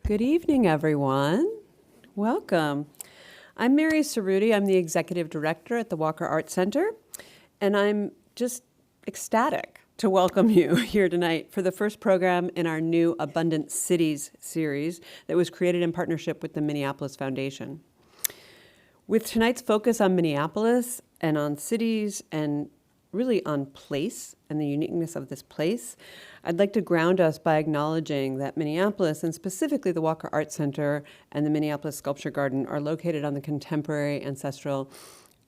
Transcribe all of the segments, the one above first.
Good evening, everyone. Welcome. I'm Mary Cerruti. I'm the Executive Director at the Walker Art Center, and I'm just ecstatic to welcome you here tonight for the first program in our new Abundant Cities series that was created in partnership with the Minneapolis Foundation. With tonight's focus on Minneapolis and on cities and really on place and the uniqueness of this place, I'd like to ground us by acknowledging that Minneapolis, and specifically the Walker Art Center and the Minneapolis Sculpture Garden, are located on the contemporary, ancestral,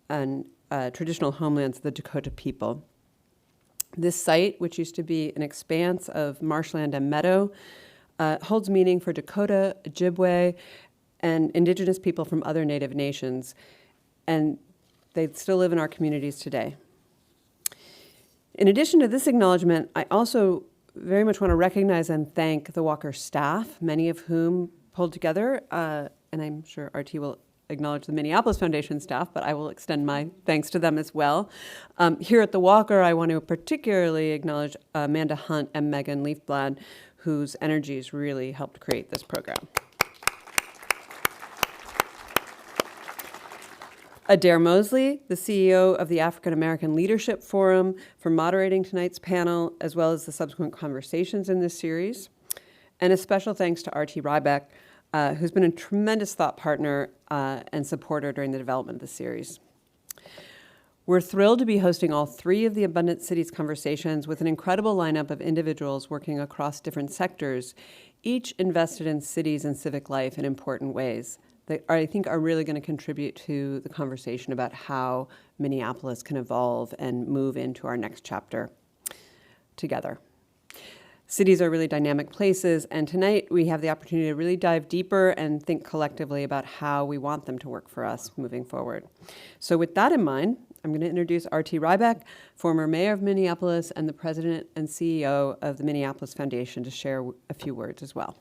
and traditional homelands of the Dakota people. This site, which used to be an expanse of marshland and meadow, holds meaning for Dakota, Ojibwe, and indigenous people from other Native nations, and they still live in our communities today. In addition to this acknowledgement, I also very much want to recognize and thank the Walker staff, many of whom pulled together, and I'm sure RT will acknowledge the Minneapolis Foundation staff, but I will extend my thanks to them as well. Here at the Walker, I want to particularly acknowledge Amanda Hunt and Megan Leafblad, whose energies really helped create this program. Adair Mosley, the CEO of the African American Leadership Forum, for moderating tonight's panel, as well as the subsequent conversations in this series. And a special thanks to RT Ryback, who's been a tremendous thought partner and supporter during the development of the series. We're thrilled to be hosting all three of the Abundant Cities conversations with an incredible lineup of individuals working across different sectors, each invested in cities and civic life in important ways that I think are really going to contribute to the conversation about how Minneapolis can evolve and move into our next chapter together. Cities are really dynamic places, and tonight we have the opportunity to really dive deeper and think collectively about how we want them to work for us moving forward. So with that in mind, I'm going to introduce RT Ryback, former mayor of Minneapolis and the president and CEO of the Minneapolis Foundation, to share a few words as well.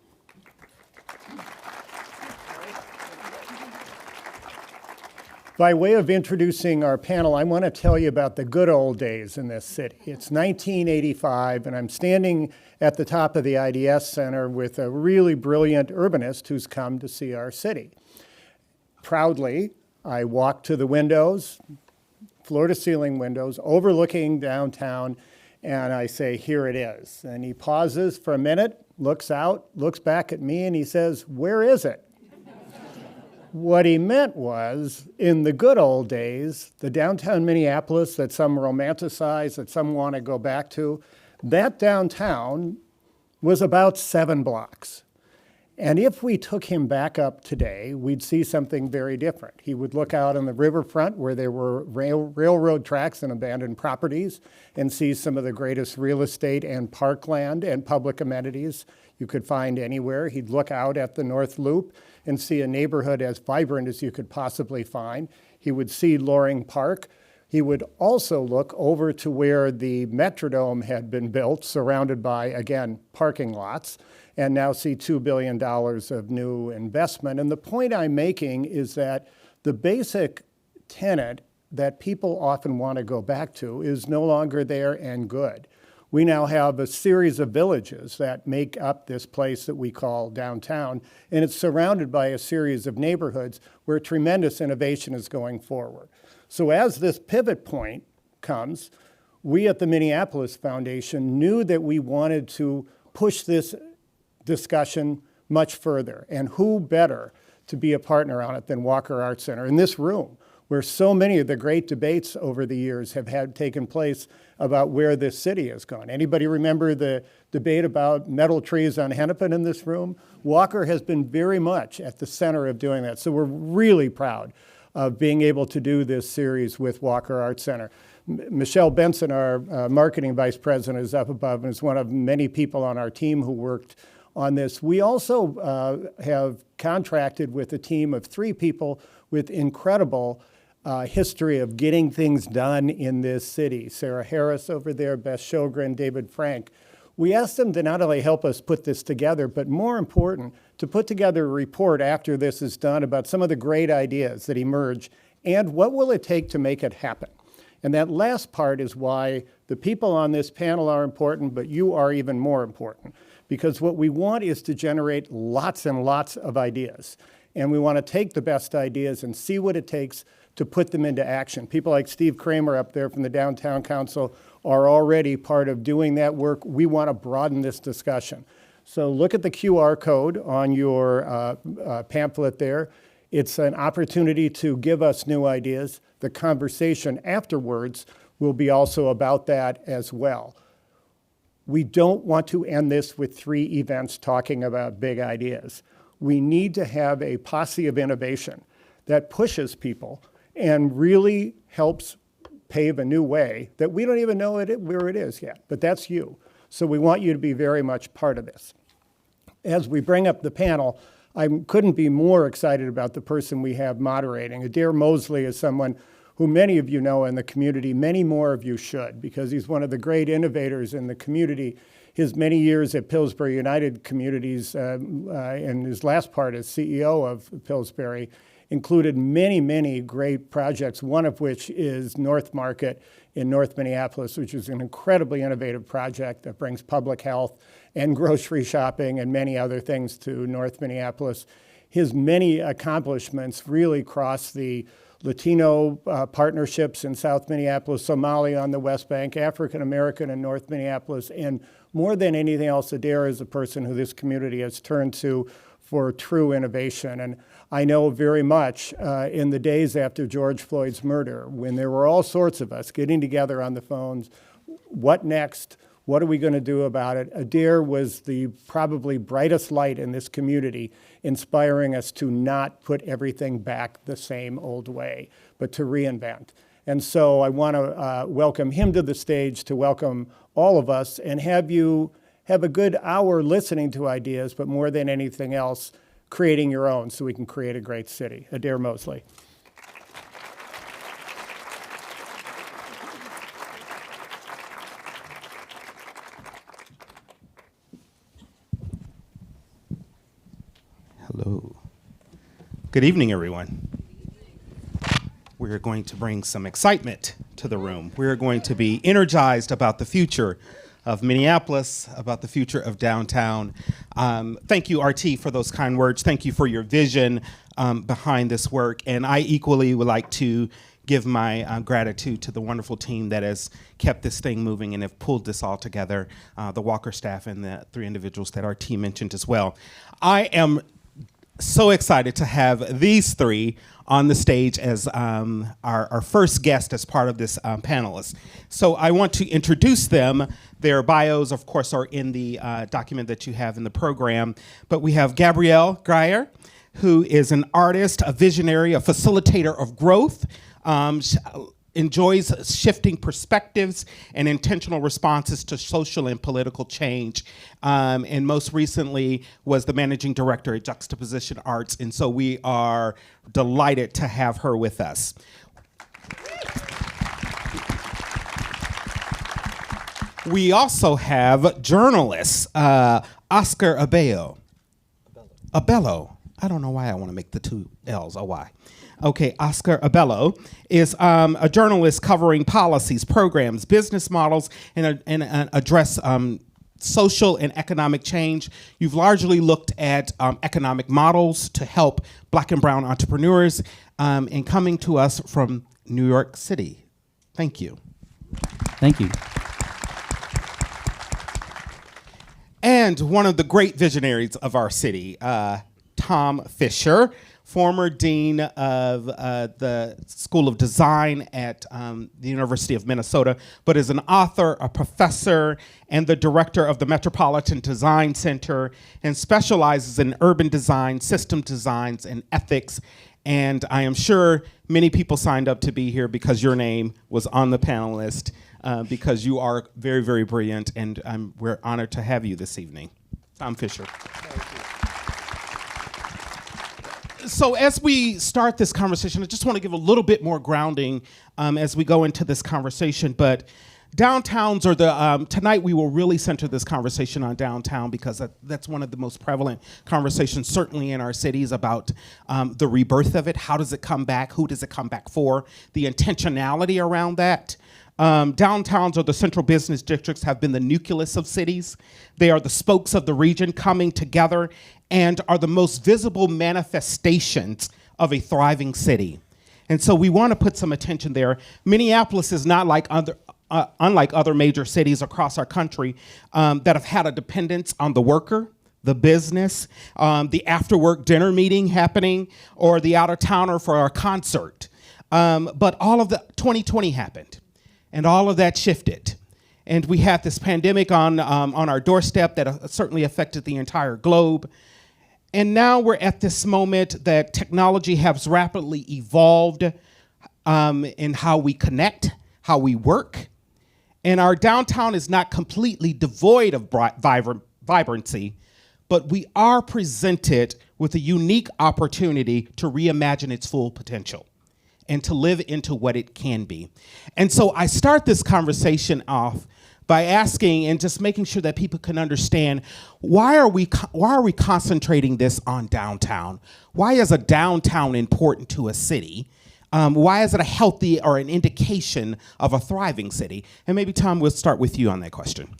By way of introducing our panel, I want to tell you about the good old days in this city. It's 1985, and I'm standing at the top of the IDS Center with a really brilliant urbanist who's come to see our city. Proudly, I walk to the windows, floor-to-ceiling windows, overlooking downtown, and I say, here it is. And he pauses for a minute, looks out, looks back at me, and he says, where is it? What he meant was, in the good old days, the downtown Minneapolis that some romanticize, that some want to go back to, that downtown was about 7 blocks. And if we took him back up today, we'd see something very different. He would look out on the riverfront where there were railroad tracks and abandoned properties and see some of the greatest real estate and parkland and public amenities you could find anywhere. He'd look out at the North Loop and see a neighborhood as vibrant as you could possibly find. He would see Loring Park. He would also look over to where the Metrodome had been built, surrounded by, again, parking lots, and now see $2 billion of new investment. And the point I'm making is that the basic tenet that people often want to go back to is no longer there and good. We now have a series of villages that make up this place that we call downtown, and it's surrounded by a series of neighborhoods where tremendous innovation is going forward. So as this pivot point comes, we at the Minneapolis Foundation knew that we wanted to push this discussion much further, and who better to be a partner on it than Walker Art Center in this room, where so many of the great debates over the years have had taken place about where this city has gone. Anybody remember the debate about metal trees on Hennepin in this room? Walker has been very much at the center of doing that. So we're really proud of being able to do this series with Walker Art Center. Michelle Benson, our marketing vice president, is up above and is one of many people on our team who worked on this. We also have contracted with a team of 3 people with incredible history of getting things done in this city. Sarah Harris over there, Beth Sjogren, David Frank. We asked them to not only help us put this together, but more important, to put together a report after this is done about some of the great ideas that emerge and what will it take to make it happen. And that last part is why the people on this panel are important, but you are even more important. because what we want is to generate lots and lots of ideas. And we want to take the best ideas and see what it takes to put them into action. People like Steve Kramer up there from the Downtown Council are already part of doing that work. We want to broaden this discussion. So look at the QR code on your pamphlet there. It's an opportunity to give us new ideas. The conversation afterwards will be also about that as well. We don't want to end this with 3 events talking about big ideas. We need to have a posse of innovation that pushes people and really helps pave a new way that we don't even know where it is yet, but that's you. So we want you to be very much part of this. As we bring up the panel, I couldn't be more excited about the person we have moderating. Adair Mosley is someone who many of you know in the community, many more of you should, because he's one of the great innovators in the community. His many years at Pillsbury United Communities and his last part as CEO of Pillsbury included many, many great projects, one of which is North Market in North Minneapolis, which is an incredibly innovative project that brings public health and grocery shopping and many other things to North Minneapolis. His many accomplishments really cross the Latino partnerships in South Minneapolis, Somali on the West Bank, African American in North Minneapolis, and more than anything else, Adair is a person who this community has turned to for true innovation. And I know very much in the days after George Floyd's murder, when there were all sorts of us getting together on the phones, what next? What are we going to do about it? Adair was the probably brightest light in this community, inspiring us to not put everything back the same old way, but to reinvent. And so I want to welcome him to the stage, to welcome all of us, and have you have a good hour listening to ideas, but more than anything else, creating your own so we can create a great city. Adair Mosley. Hello. Good evening, everyone. We're going to bring some excitement to the room. We're going to be energized about the future of Minneapolis, about the future of downtown. Thank you, RT, for those kind words. Thank you for your vision behind this work. And I equally would like to give my gratitude to the wonderful team that has kept this thing moving and have pulled this all together, the Walker staff and the 3 individuals that RT mentioned as well. I am so excited to have these 3 on the stage as our first guest as part of this panelist. So I want to introduce them. Their bios, of course, are in the document that you have in the program. But we have Gabrielle Grier, who is an artist, a visionary, a facilitator of growth, enjoys shifting perspectives and intentional responses to social and political change, and most recently was the managing director at Juxtaposition Arts, and so we are delighted to have her with us. We also have journalist Oscar Abello. Abello. I don't know why I want to make the 2 L's a Y. Okay, Oscar Abello is a journalist covering policies, programs, business models, and address social and economic change. You've largely looked at economic models to help Black and brown entrepreneurs, and coming to us from New York City. Thank you. Thank you. And one of the great visionaries of our city, Tom Fisher, former dean of the School of Design at the University of Minnesota, but is an author, a professor, and the director of the Metropolitan Design Center, and specializes in urban design, system designs, and ethics. And I am sure many people signed up to be here because your name was on the panelist, because you are very, very brilliant, and we're honored to have you this evening. Tom Fisher. So as we start this conversation, I just want to give a little bit more grounding as we go into this conversation. But downtowns are the, tonight we will really center this conversation on downtown because that's one of the most prevalent conversations, certainly in our cities, about the rebirth of it. How does it come back? Who does it come back for? The intentionality around that. Downtowns or the central business districts have been the nucleus of cities. They are the spokes of the region coming together and are the most visible manifestations of a thriving city. And so we want to put some attention there. Minneapolis is not like unlike other major cities across our country that have had a dependence on the worker, the business, the after-work dinner meeting happening, or the out-of-towner for our concert. But all of the 2020 happened, and all of that shifted. And we had this pandemic on our doorstep that certainly affected the entire globe. And now we're at this moment that technology has rapidly evolved in how we connect, how we work. And our downtown is not completely devoid of vibrancy, but we are presented with a unique opportunity to reimagine its full potential and to live into what it can be. And so I start this conversation off by asking and just making sure that people can understand, why are we concentrating this on downtown? Why is a downtown important to a city? Why is it a healthy or an indication of a thriving city? And maybe, Tom, we'll start with you on that question.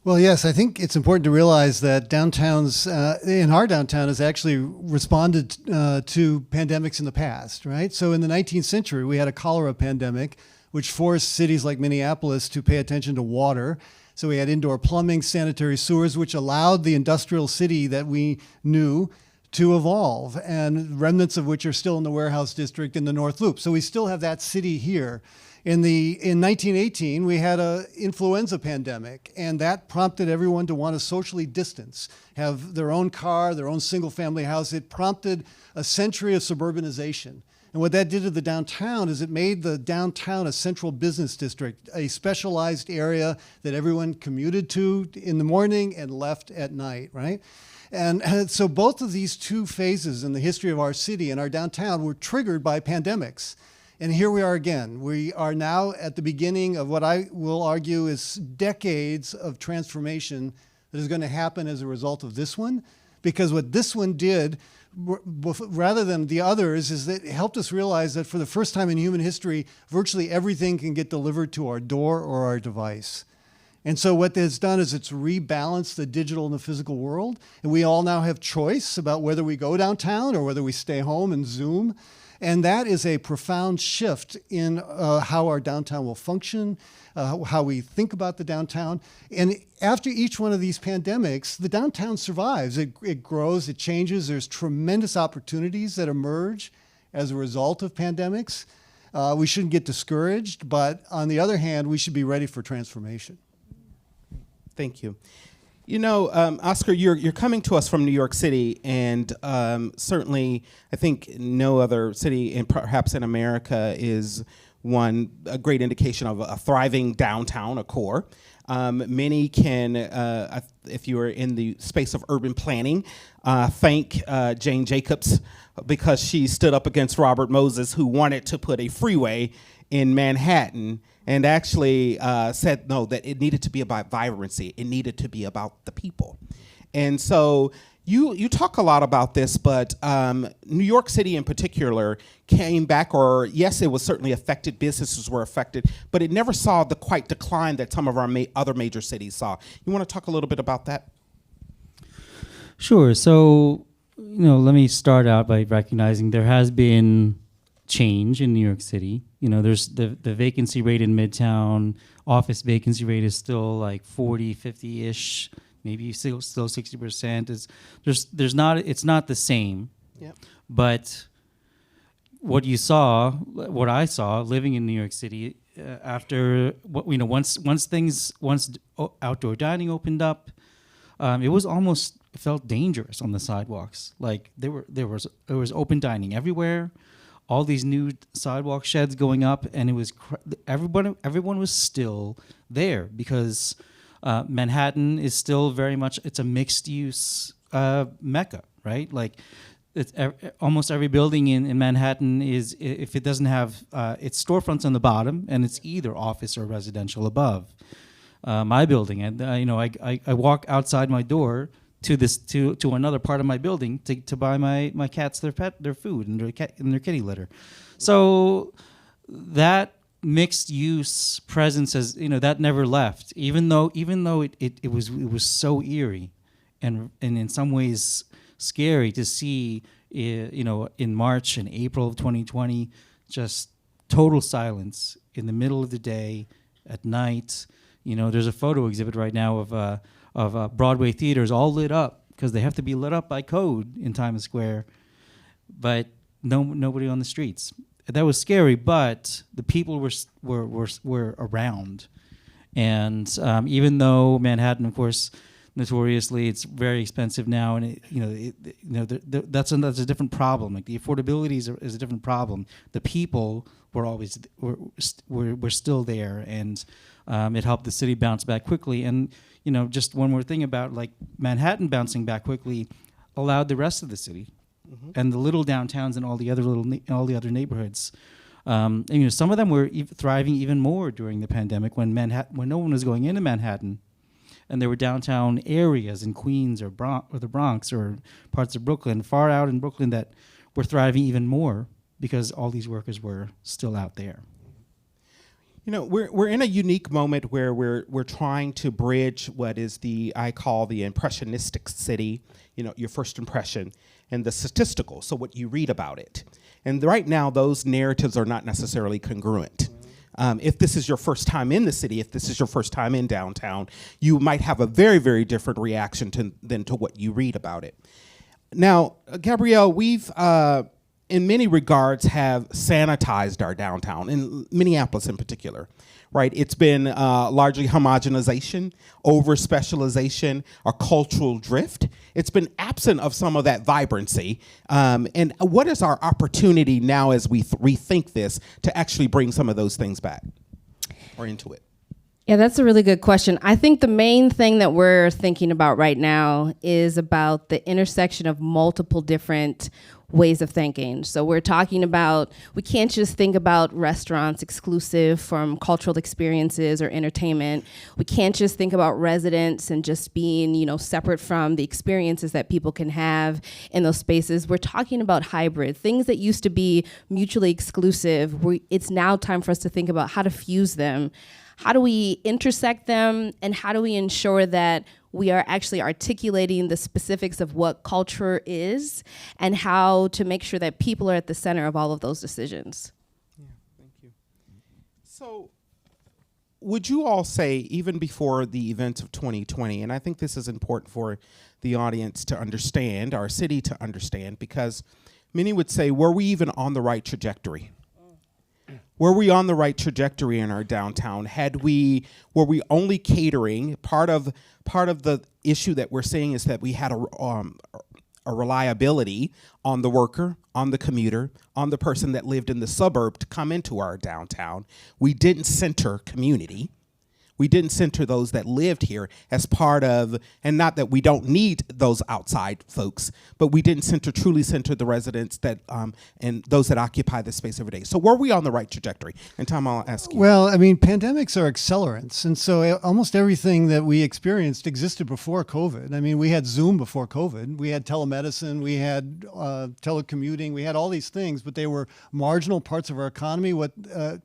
Well, yes, I think it's important to realize that downtowns, in our downtown, has actually responded to pandemics in the past, right? So in the 19th century, we had a cholera pandemic, which forced cities like Minneapolis to pay attention to water. So we had indoor plumbing, sanitary sewers, which allowed the industrial city that we knew to evolve, and remnants of which are still in the warehouse district in the North Loop. So we still have that city here. In 1918, we had an influenza pandemic, and that prompted everyone to want to socially distance, have their own car, their own single-family house. It prompted a century of suburbanization. And what that did to the downtown is it made the downtown a central business district, a specialized area that everyone commuted to in the morning and left at night, right? And so both of these two phases in the history of our city and our downtown were triggered by pandemics. And here we are again. We are now at the beginning of what I will argue is decades of transformation that is going to happen as a result of this one. Because what this one did, rather than the others, is that it helped us realize that for the first time in human history, virtually everything can get delivered to our door or our device. And so what it's done is it's rebalanced the digital and the physical world. And we all now have choice about whether we go downtown or whether we stay home and Zoom. And that is a profound shift in how our downtown will function, how we think about the downtown. And after each one of these pandemics, the downtown survives. It grows, it changes. There's tremendous opportunities that emerge as a result of pandemics. We shouldn't get discouraged, but on the other hand, we should be ready for transformation. Thank you. You know, Oscar, you're coming to us from New York City, and certainly I think no other city, and perhaps in America, is a great indication of a thriving downtown, a core. Many can, if you are in the space of urban planning, thank Jane Jacobs because she stood up against Robert Moses, who wanted to put a freeway in Manhattan, and actually said, no, that it needed to be about vibrancy. It needed to be about the people. And so you talk a lot about this, but New York City in particular came back, or yes, it was certainly affected, businesses were affected, but it never saw the quite decline that some of our other major cities saw. You want to talk a little bit about that? Sure. So, let me start out by recognizing there has been change in New York City. There's the vacancy rate in Midtown, office vacancy rate is still like 40, 50-ish, maybe still 60%. It's not the same. Yep. But what I saw living in New York City after once outdoor dining opened up, it felt dangerous on the sidewalks. Like there was open dining everywhere. All these new sidewalk sheds going up, and it was everyone was still there because Manhattan is still very much, it's a mixed use mecca, right? Like it's almost every building in Manhattan is, if it doesn't have its storefronts on the bottom, and it's either office or residential above. My building, and I walk outside my door to another part of my building to buy my cats their food and their kitty litter. So that mixed use presence as that never left, even though it was so eerie and in some ways scary to see in March and April of 2020 just total silence in the middle of the day at night. There's a photo exhibit right now of Broadway theaters all lit up because they have to be lit up by code in Times Square, but nobody on the streets. That was scary, but the people were around, and even though Manhattan, of course, notoriously it's very expensive now, and that's a different problem. Like the affordability is a different problem. The people were still there, and it helped the city bounce back quickly. And just one more thing about like Manhattan bouncing back quickly allowed the rest of the city. And the little downtowns and all the other neighborhoods, some of them were thriving even more during the pandemic when no one was going into Manhattan, and there were downtown areas in Queens or the Bronx or parts of Brooklyn, far out in Brooklyn, that were thriving even more because all these workers were still out there. We're in a unique moment where we're trying to bridge what is I call the impressionistic city, your first impression, and the statistical, so what you read about it. And right now, those narratives are not necessarily congruent. If this is your first time in the city, if this is your first time in downtown, you might have a very, very different reaction than to what you read about it. Now, Gabrielle, we've in many regards have sanitized our downtown, in Minneapolis in particular, right? It's been largely homogenization, over-specialization, a cultural drift. It's been absent of some of that vibrancy. And what is our opportunity now as we rethink this to actually bring some of those things back or into it? Yeah, that's a really good question. I think the main thing that we're thinking about right now is about the intersection of multiple different ways of thinking. So we're talking about, we can't just think about restaurants exclusive from cultural experiences or entertainment. We can't just think about residents and just being, separate from the experiences that people can have in those spaces. We're talking about hybrid, things that used to be mutually exclusive. It's now time for us to think about how to fuse them. How do we intersect them, and how do we ensure that we are actually articulating the specifics of what culture is and how to make sure that people are at the center of all of those decisions? Yeah, thank you. So would you all say, even before the events of 2020, and I think this is important for the audience to understand, our city to understand, because many would say, were we even on the right trajectory? Were we on the right trajectory in our downtown? Were we only catering? Part of the issue that we're seeing is that we had a reliability on the worker, on the commuter, on the person that lived in the suburb to come into our downtown. We didn't center community. We didn't center those that lived here as part of, and not that we don't need those outside folks, but we didn't truly center the residents that and those that occupy the space every day. So were we on the right trajectory? And Tom, I'll ask you. Well, I mean, pandemics are accelerants. And so almost everything that we experienced existed before COVID. I mean, we had Zoom before COVID. We had telemedicine. We had telecommuting. We had all these things, but they were marginal parts of our economy. What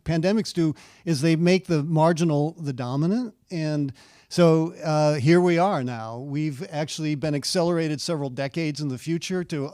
pandemics do is they make the marginal the dominant. And so here we are now. We've actually been accelerated several decades in the future to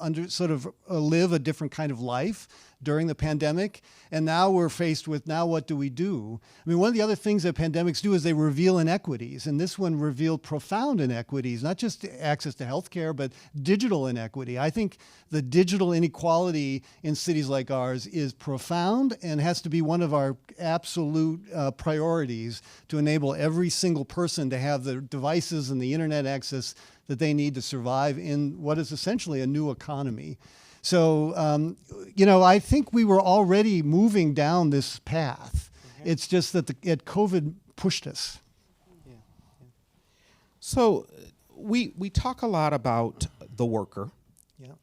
live a different kind of life during the pandemic. And now we're faced with, now what do we do? I mean, one of the other things that pandemics do is they reveal inequities. And this one revealed profound inequities, not just access to healthcare, but digital inequity. I think the digital inequality in cities like ours is profound and has to be one of our absolute priorities to enable every single person to have the devices and the internet access that they need to survive in what is essentially a new economy. So, I think we were already moving down this path. Mm-hmm. It's just that COVID pushed us. Yeah. So we talk a lot about the worker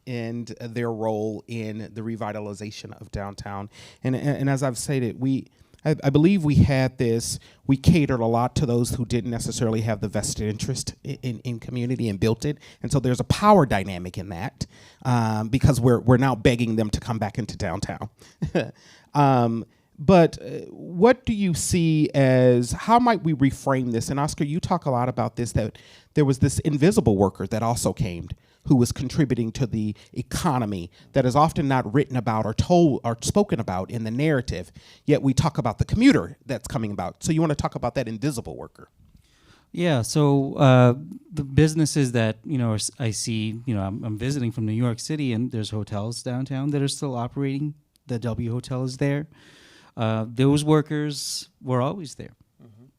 and their role in the revitalization of downtown. And as I've stated, I believe we catered a lot to those who didn't necessarily have the vested interest in community and built it. And so there's a power dynamic in that because we're now begging them to come back into downtown. But what do you see as, how might we reframe this? And Oscar, you talk a lot about this, that there was this invisible worker that also came, who was contributing to the economy that is often not written about or told or spoken about in the narrative, yet we talk about the commuter that's coming about. So you want to talk about that invisible worker? Yeah, so the businesses that, I see, I'm visiting from New York City, and there's hotels downtown that are still operating. The W Hotel is there. Those workers were always there.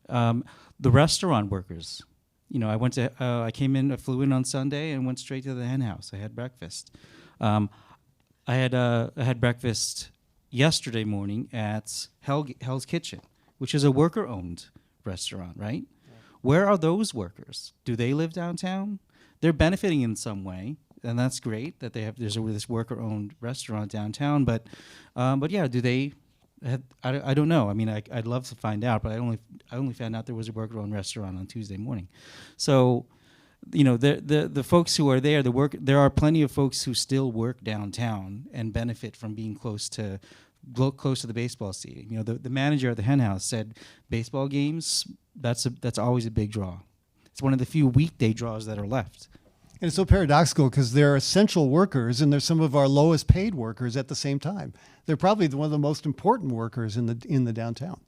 The restaurant workers, I flew in on Sunday and went straight to the hen house. I had breakfast. I had breakfast yesterday morning at Hell's Kitchen, which is a worker-owned restaurant, right? Where are those workers? Do they live downtown? They're benefiting in some way, and that's great that there's this worker-owned restaurant downtown. But yeah, do they? I don't know. I mean, I'd love to find out, but I only found out there was a worker-owned restaurant on Tuesday morning. So, the folks who are there, there are plenty of folks who still work downtown and benefit from being close to the baseball stadium. The manager at the hen house said baseball games, that's always a big draw. It's one of the few weekday draws that are left. And it's so paradoxical because they're essential workers and they're some of our lowest paid workers at the same time. They're probably one of the most important workers in the downtown.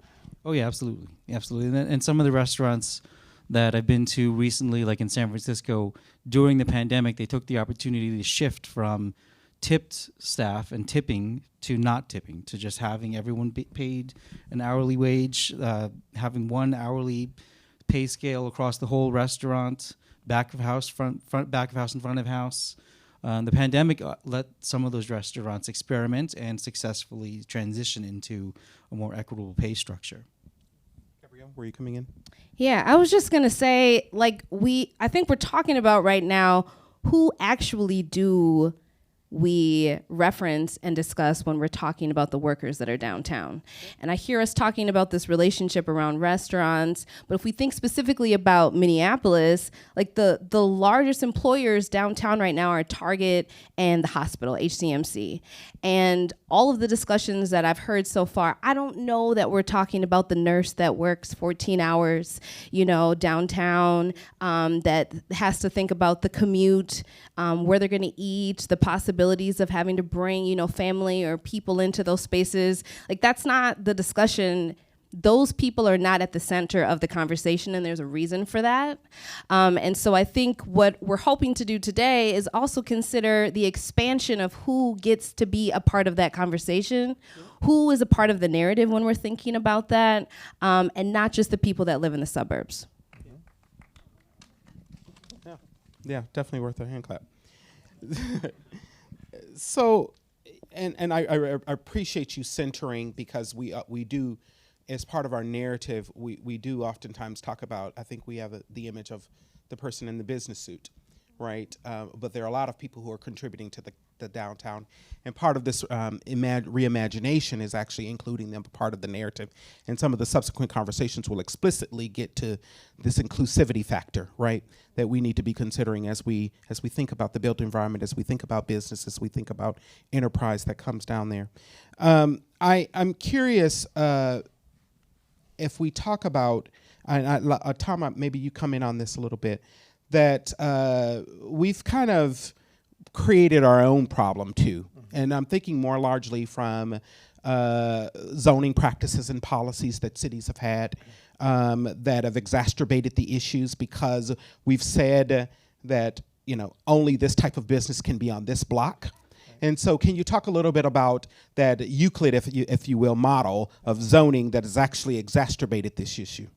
Oh yeah, absolutely. And some of the restaurants that I've been to recently, like in San Francisco, during the pandemic, they took the opportunity to shift from tipped staff and tipping to not tipping, to just having everyone be paid an hourly wage, having one hourly pay scale across the whole restaurant, back of house, back of house, and front of house. The pandemic let some of those restaurants experiment and successfully transition into a more equitable pay structure. Gabrielle, were you coming in? Yeah, I was just going to say, I think we're talking about right now, who actually do we reference and discuss when we're talking about the workers that are downtown. And I hear us talking about this relationship around restaurants, but if we think specifically about Minneapolis, the largest employers downtown right now are Target and the hospital, HCMC. And all of the discussions that I've heard so far, I don't know that we're talking about the nurse that works 14 hours, downtown, that has to think about the commute, where they're gonna eat, the possibilities of having to bring, family or people into those spaces. That's not the discussion. Those people are not at the center of the conversation, and there's a reason for that. And so I think what we're hoping to do today is also consider the expansion of who gets to be a part of that conversation, who is a part of the narrative when we're thinking about that, and not just the people that live in the suburbs. Yeah, definitely worth a hand clap. So, and I appreciate you centering, because we do, as part of our narrative, we do oftentimes talk about, I think we have the image of the person in the business suit, right? But there are a lot of people who are contributing to the downtown, and part of this reimagination is actually including them part of the narrative, and some of the subsequent conversations will explicitly get to this inclusivity factor, right, that we need to be considering as we think about the built environment, as we think about business, as we think about enterprise that comes down there. I'm curious if we talk about, Tom, maybe you come in on this a little bit, that we've kind of created our own problem too. And I'm thinking more largely from zoning practices and policies that cities have had that have exacerbated the issues, because we've said that, only this type of business can be on this block. And so can you talk a little bit about that Euclid, if you will, model of zoning that has actually exacerbated this issue?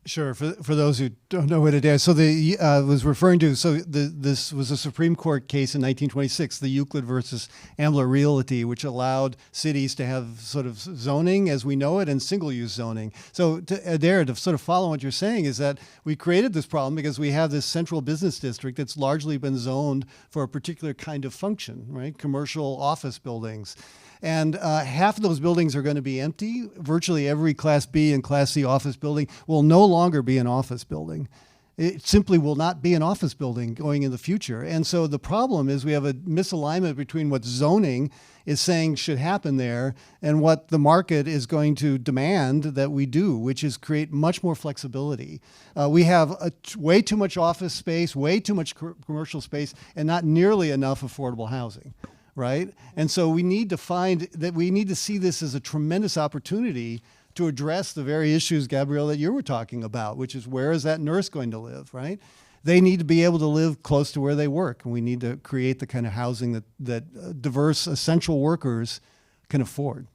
Sure. For those who don't know what it is, so was referring to. So this was a Supreme Court case in 1926, the Euclid versus Ambler Realty, which allowed cities to have sort of zoning as we know it and single-use zoning. So to sort of follow what you're saying is that we created this problem because we have this central business district that's largely been zoned for a particular kind of function, right? Commercial office buildings. And half of those buildings are going to be empty. Virtually every Class B and Class C office building will no longer be an office building. It simply will not be an office building going in the future. And so the problem is we have a misalignment between what zoning is saying should happen there and what the market is going to demand that we do, which is create much more flexibility. We have way too much office space, way too much commercial space, and not nearly enough affordable housing, right? And so we need to see this as a tremendous opportunity to address the very issues, Gabrielle, that you were talking about, which is where is that nurse going to live, right? They need to be able to live close to where they work, and we need to create the kind of housing that diverse, essential workers can afford.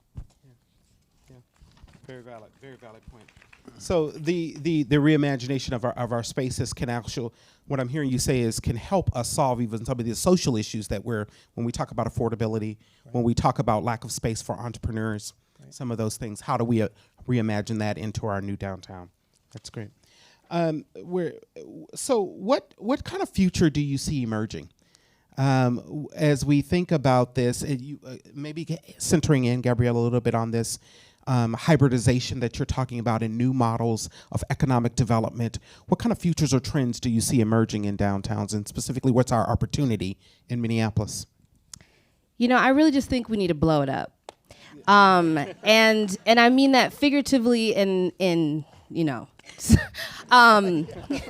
Yeah. Very valid point. So the reimagination of our spaces can actually, what I'm hearing you say is, can help us solve even some of the social issues that when we talk about affordability, when we talk about lack of space for entrepreneurs, some of those things. How do we reimagine that into our new downtown? That's great. So what kind of future do you see emerging as we think about this? Maybe centering in, Gabrielle, a little bit on this hybridization that you're talking about in new models of economic development. What kind of futures or trends do you see emerging in downtowns, and specifically, what's our opportunity in Minneapolis? I really just think we need to blow it up. And I mean that figuratively in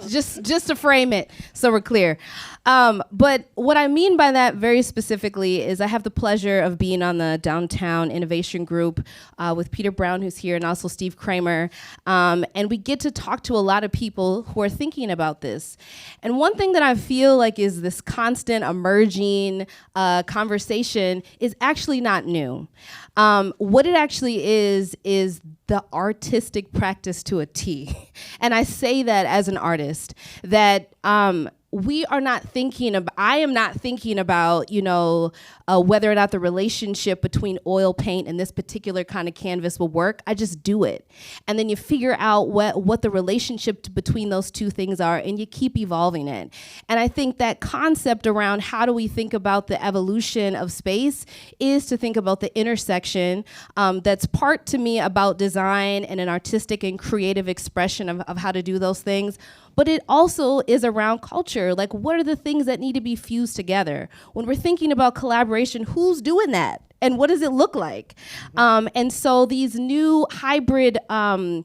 just to frame it so we're clear. But what I mean by that very specifically is I have the pleasure of being on the Downtown Innovation Group with Peter Brown, who's here, and also Steve Kramer. And we get to talk to a lot of people who are thinking about this. And one thing that I feel like is this constant emerging conversation is actually not new. What it actually is the artistic practice to a T. And I say that as an artist, that I am not thinking about, whether or not the relationship between oil paint and this particular kind of canvas will work. I just do it. And then you figure out what the relationship between those two things are, and you keep evolving it. And I think that concept around how do we think about the evolution of space is to think about the intersection that's part, to me, about design and an artistic and creative expression of how to do those things. But it also is around culture. Like, what are the things that need to be fused together? When we're thinking about collaboration, who's doing that? And what does it look like? And so these new hybrid, words,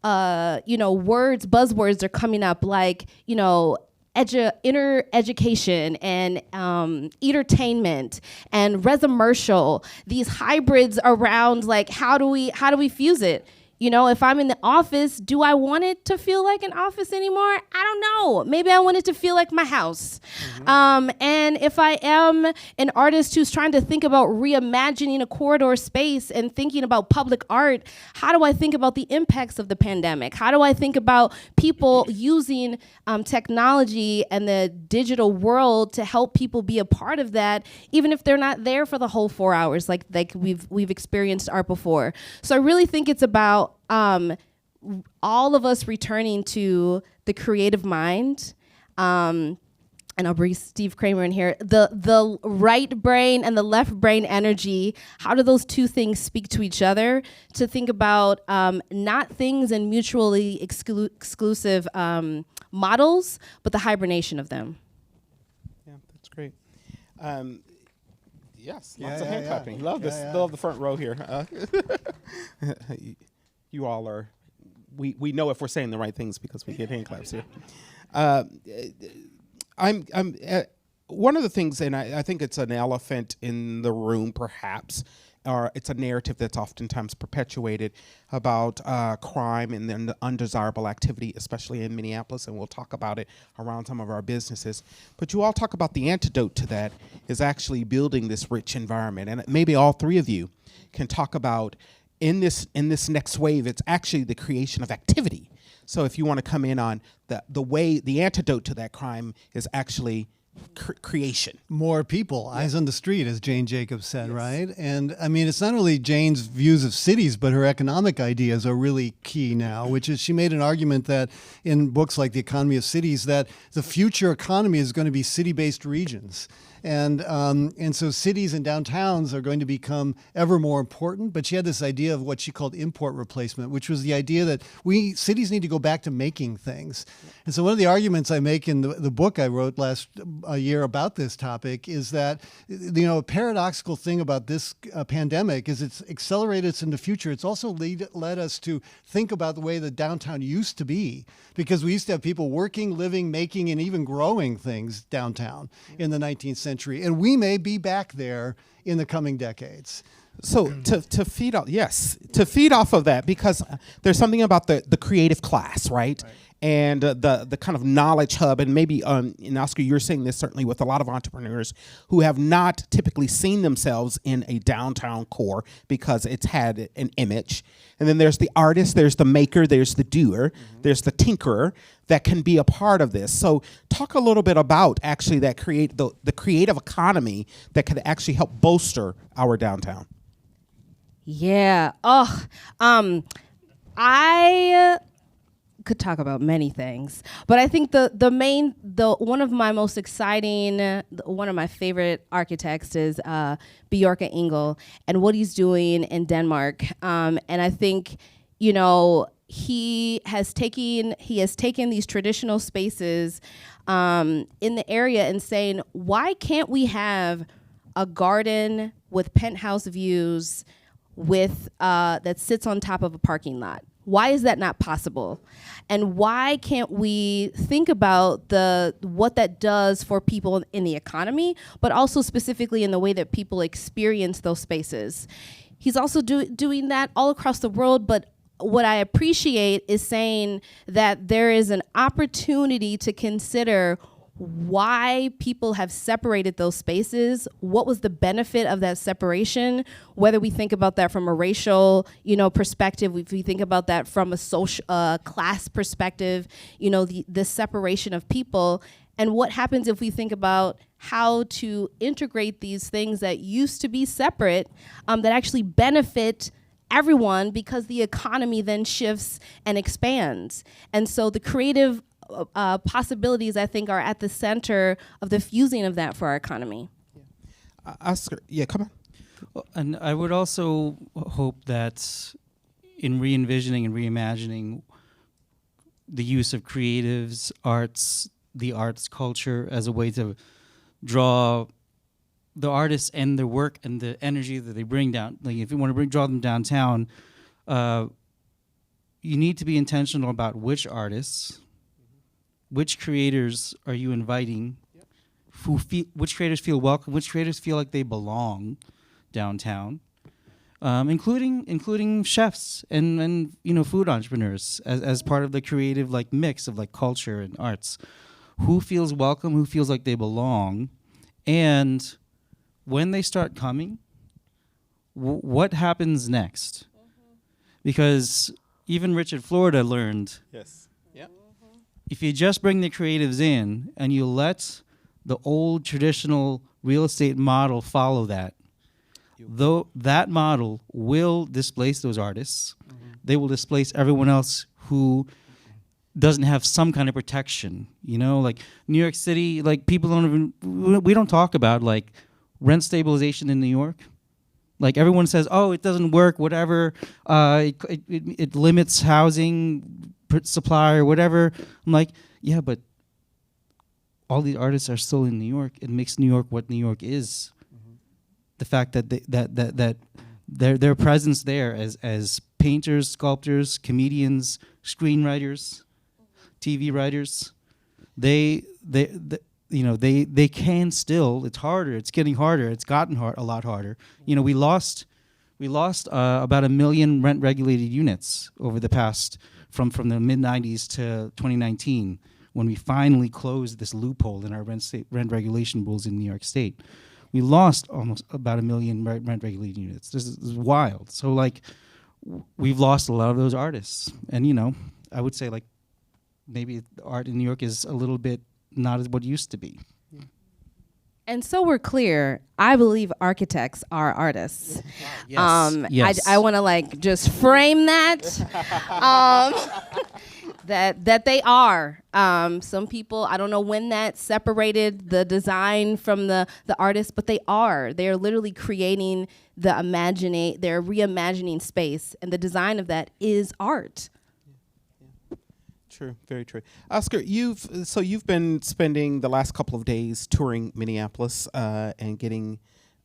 buzzwords are coming up, like, inner education and entertainment and resumercial. These hybrids around, like, how do we fuse it? If I'm in the office, do I want it to feel like an office anymore? I don't know. Maybe I want it to feel like my house. And if I am an artist who's trying to think about reimagining a corridor space and thinking about public art, how do I think about the impacts of the pandemic? How do I think about people using technology and the digital world to help people be a part of that, even if they're not there for the whole 4 hours like we've experienced art before? So I really think it's about all of us returning to the creative mind, and I'll bring Steve Kramer in here, the right brain and the left brain energy. How do those two things speak to each other? To think about not things in mutually exclusive models, but the hibernation of them. Yeah, that's great. Yes, lots of hand clapping. Love this. Love the front row here. You all are, we know if we're saying the right things because we get hand claps here. I'm one of the things, and I think it's an elephant in the room, perhaps, or it's a narrative that's oftentimes perpetuated about crime and then the undesirable activity, especially in Minneapolis, and we'll talk about it around some of our businesses. But you all talk about the antidote to that is actually building this rich environment, and maybe all three of you can talk about in this next wave, it's actually the creation of activity. So if you want to come in on the way, the antidote to that crime is actually creation. More people, eyes on the street, as Jane Jacobs said, right? And I mean, it's not only Jane's views of cities, but her economic ideas are really key now, which is she made an argument that in books like The Economy of Cities, that the future economy is going to be city-based regions. And so cities and downtowns are going to become ever more important. But she had this idea of what she called import replacement, which was the idea that cities need to go back to making things. And so one of the arguments I make in the book I wrote last year about this topic is that, a paradoxical thing about this pandemic is it's accelerated us into the future. It's also led us to think about the way the downtown used to be, because we used to have people working, living, making, and even growing things downtown in the 19th century. And we may be back there in the coming decades. So to feed off of that, because there's something about the creative class, right? And the kind of knowledge hub, and maybe, and Oscar, you're seeing this certainly with a lot of entrepreneurs who have not typically seen themselves in a downtown core because it's had an image. And then there's the artist, there's the maker, there's the doer, there's the tinkerer that can be a part of this. So talk a little bit about actually that the creative economy that could actually help bolster our downtown. Yeah. I could talk about many things, but I think the one of my most exciting, one of my favorite architects is Bjarke Ingel, and what he's doing in Denmark. And I think, he has taken these traditional spaces in the area and saying, why can't we have a garden with penthouse views with that sits on top of a parking lot? Why is that not possible? And why can't we think about what that does for people in the economy, but also specifically in the way that people experience those spaces? He's also doing that all across the world, but what I appreciate is saying that there is an opportunity to consider why people have separated those spaces, what was the benefit of that separation, whether we think about that from a racial, perspective, if we think about that from a social class perspective, the separation of people, and what happens if we think about how to integrate these things that used to be separate, that actually benefit everyone, because the economy then shifts and expands. And so the creative possibilities, I think, are at the center of the fusing of that for our economy. Oscar, come on. Well, and I would also hope that in re-envisioning and reimagining the use of creatives, the arts culture as a way to draw the artists and their work and the energy that they bring down. Like if you want to draw them downtown, you need to be intentional about which artists, which creators are you inviting, which creators feel welcome, which creators feel like they belong downtown, including chefs and food entrepreneurs as part of the creative mix of culture and arts. Who feels welcome, who feels like they belong, and when they start coming, what happens next? Because even Richard Florida learned, if you just bring the creatives in and you let the old traditional real estate model follow that, though that model will displace those artists, they will displace everyone else who doesn't have some kind of protection. Like New York City, people we don't talk about rent stabilization in New York. Everyone says, oh, it doesn't work, whatever, it limits housing supply or whatever. I'm like, yeah, but all the artists are still in New York. It makes New York what New York is. The fact that that their presence there as painters, sculptors, comedians, screenwriters, TV writers, they can still. It's harder. It's getting harder. It's gotten a lot harder. We lost about 1 million rent regulated units over the past from the mid 90s to 2019, when we finally closed this loophole in our rent regulation rules in New York State. We lost almost about 1 million rent regulated units. This is wild. So we've lost a lot of those artists, and I would say maybe art in New York is a little bit not as what it used to be. And so we're clear, I believe architects are artists. Yes. Yes. I want to just frame that. That they are. Some people, I don't know when that separated the design from the artist, but they are. They're literally creating they're reimagining space, and the design of that is art. True, very true. Oscar, you've been spending the last couple of days touring Minneapolis and getting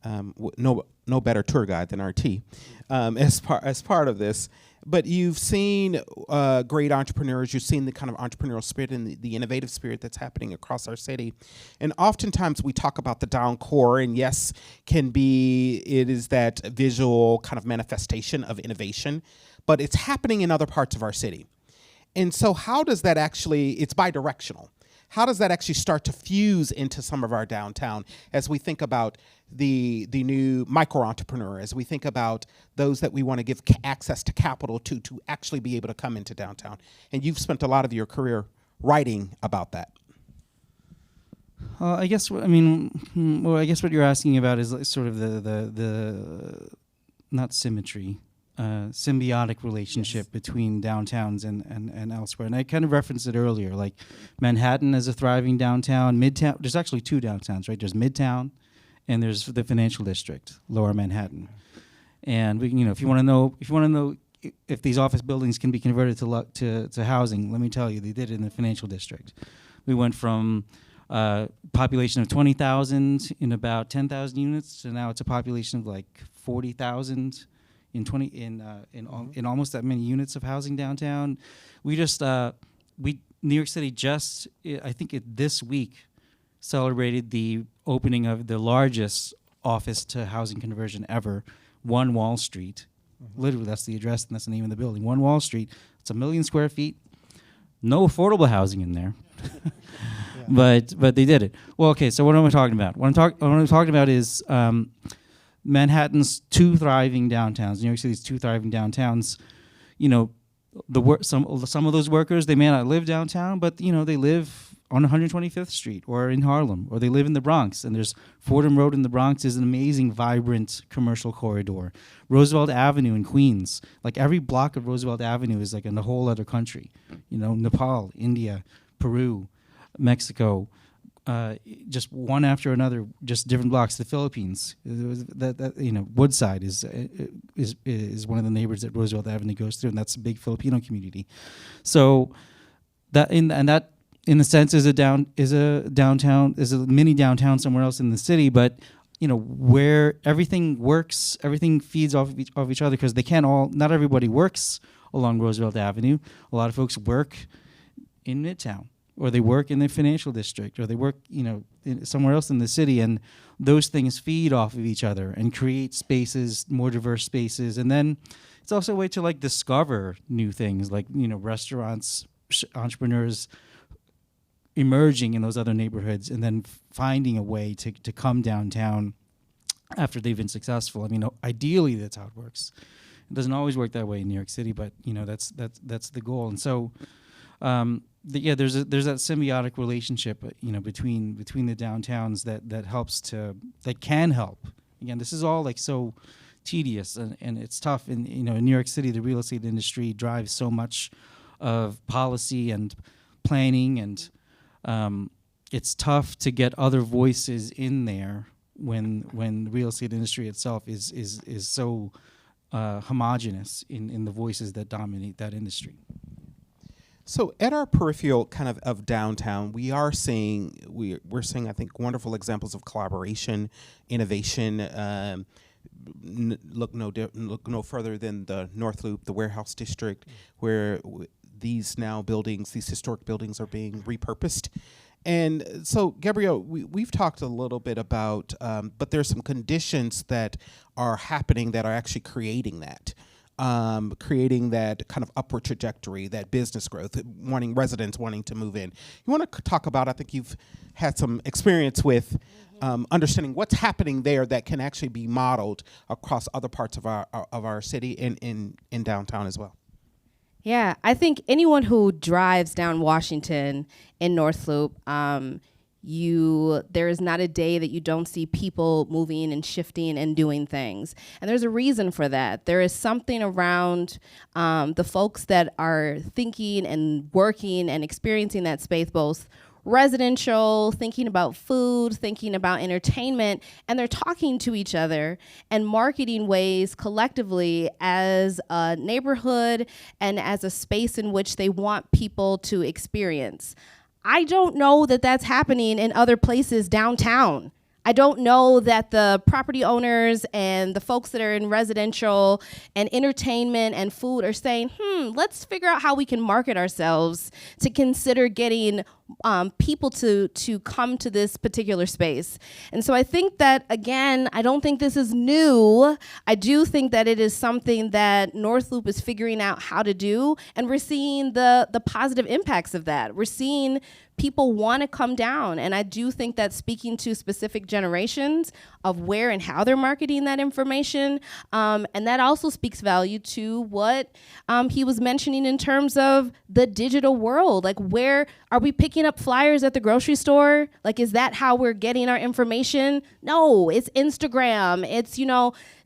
no better tour guide than RT as part of this. But you've seen great entrepreneurs. You've seen the kind of entrepreneurial spirit and the innovative spirit that's happening across our city. And oftentimes we talk about the down core, and yes, it is that visual kind of manifestation of innovation, but it's happening in other parts of our city. And so how does that it's bidirectional. How does that actually start to fuse into some of our downtown as we think about the new micro-entrepreneur, as we think about those that we want to give access to capital to actually be able to come into downtown? And you've spent a lot of your career writing about that. I guess what you're asking about is sort of the not symmetry, symbiotic relationship between downtowns and elsewhere. And I kind of referenced it earlier, like Manhattan as a thriving downtown, Midtown. There's actually two downtowns, right? There's Midtown and there's the financial district, Lower Manhattan. And if you want to know if these office buildings can be converted to housing, let me tell you, they did it in the financial district. We went from population of 20,000 in about 10,000 units to now it's a population of like 40,000 in almost that many units of housing downtown. New York City this week celebrated the opening of the largest office to housing conversion ever, 1 Wall Street. Literally, that's the address and that's the name of the building. 1 Wall Street. It's 1 million square feet. No affordable housing in there. But they did it. Well, okay, so what am I talking about? What I'm talking about is Manhattan's two thriving downtowns, New York City's two thriving downtowns. Some of those workers, they may not live downtown, but they live on 125th Street or in Harlem, or they live in the Bronx. And there's Fordham Road in the Bronx is an amazing, vibrant commercial corridor. Roosevelt Avenue in Queens, like every block of Roosevelt Avenue is like in a whole other country. Nepal, India, Peru, Mexico. Just one after another, just different blocks. The Philippines, Woodside is one of the neighbors that Roosevelt Avenue goes through, and that's a big Filipino community. So that in a sense is a mini downtown somewhere else in the city, but where everything works, everything feeds off of each other because not everybody works along Roosevelt Avenue. A lot of folks work in Midtown, or they work in the financial district, or they work, somewhere else in the city, and those things feed off of each other and create spaces, more diverse spaces. And then it's also a way to discover new things, like restaurants, entrepreneurs emerging in those other neighborhoods, and then finding a way to come downtown after they've been successful. I mean, ideally that's how it works. It doesn't always work that way in New York City, but that's the goal. And so. There's that symbiotic relationship, between the downtowns that can help. Again, this is all so tedious and it's tough. And in New York City, the real estate industry drives so much of policy and planning, and it's tough to get other voices in there when the real estate industry itself is so homogenous in the voices that dominate that industry. So at our peripheral kind of downtown, we're seeing I think wonderful examples of collaboration, innovation. Look no further than the North Loop, the warehouse district, where these historic buildings are being repurposed. And so, Gabrielle, we've talked a little bit about, but there's some conditions that are happening that are actually creating that kind of upward trajectory, that business growth, residents wanting to move in. You want to talk about, I think you've had some experience with understanding what's happening there that can actually be modeled across other parts of our city and in downtown as well. Yeah, I think anyone who drives down Washington in North Loop, there is not a day that you don't see people moving and shifting and doing things. And there's a reason for that. There is something around the folks that are thinking and working and experiencing that space, both residential, thinking about food, thinking about entertainment, and they're talking to each other and marketing ways collectively as a neighborhood and as a space in which they want people to experience. I don't know that that's happening in other places downtown. I don't know that the property owners and the folks that are in residential and entertainment and food are saying, let's figure out how we can market ourselves to consider getting people to come to this particular space. And so I think that, again, I don't think this is new. I do think that it is something that North Loop is figuring out how to do, and we're seeing the positive impacts of that. We're seeing people want to come down, and I do think that speaking to specific generations of where and how they're marketing that information, and that also speaks value to what he was mentioning in terms of the digital world. Like, where are we picking up flyers at the grocery store? Like, is that how we're getting our information? No, it's Instagram. It's,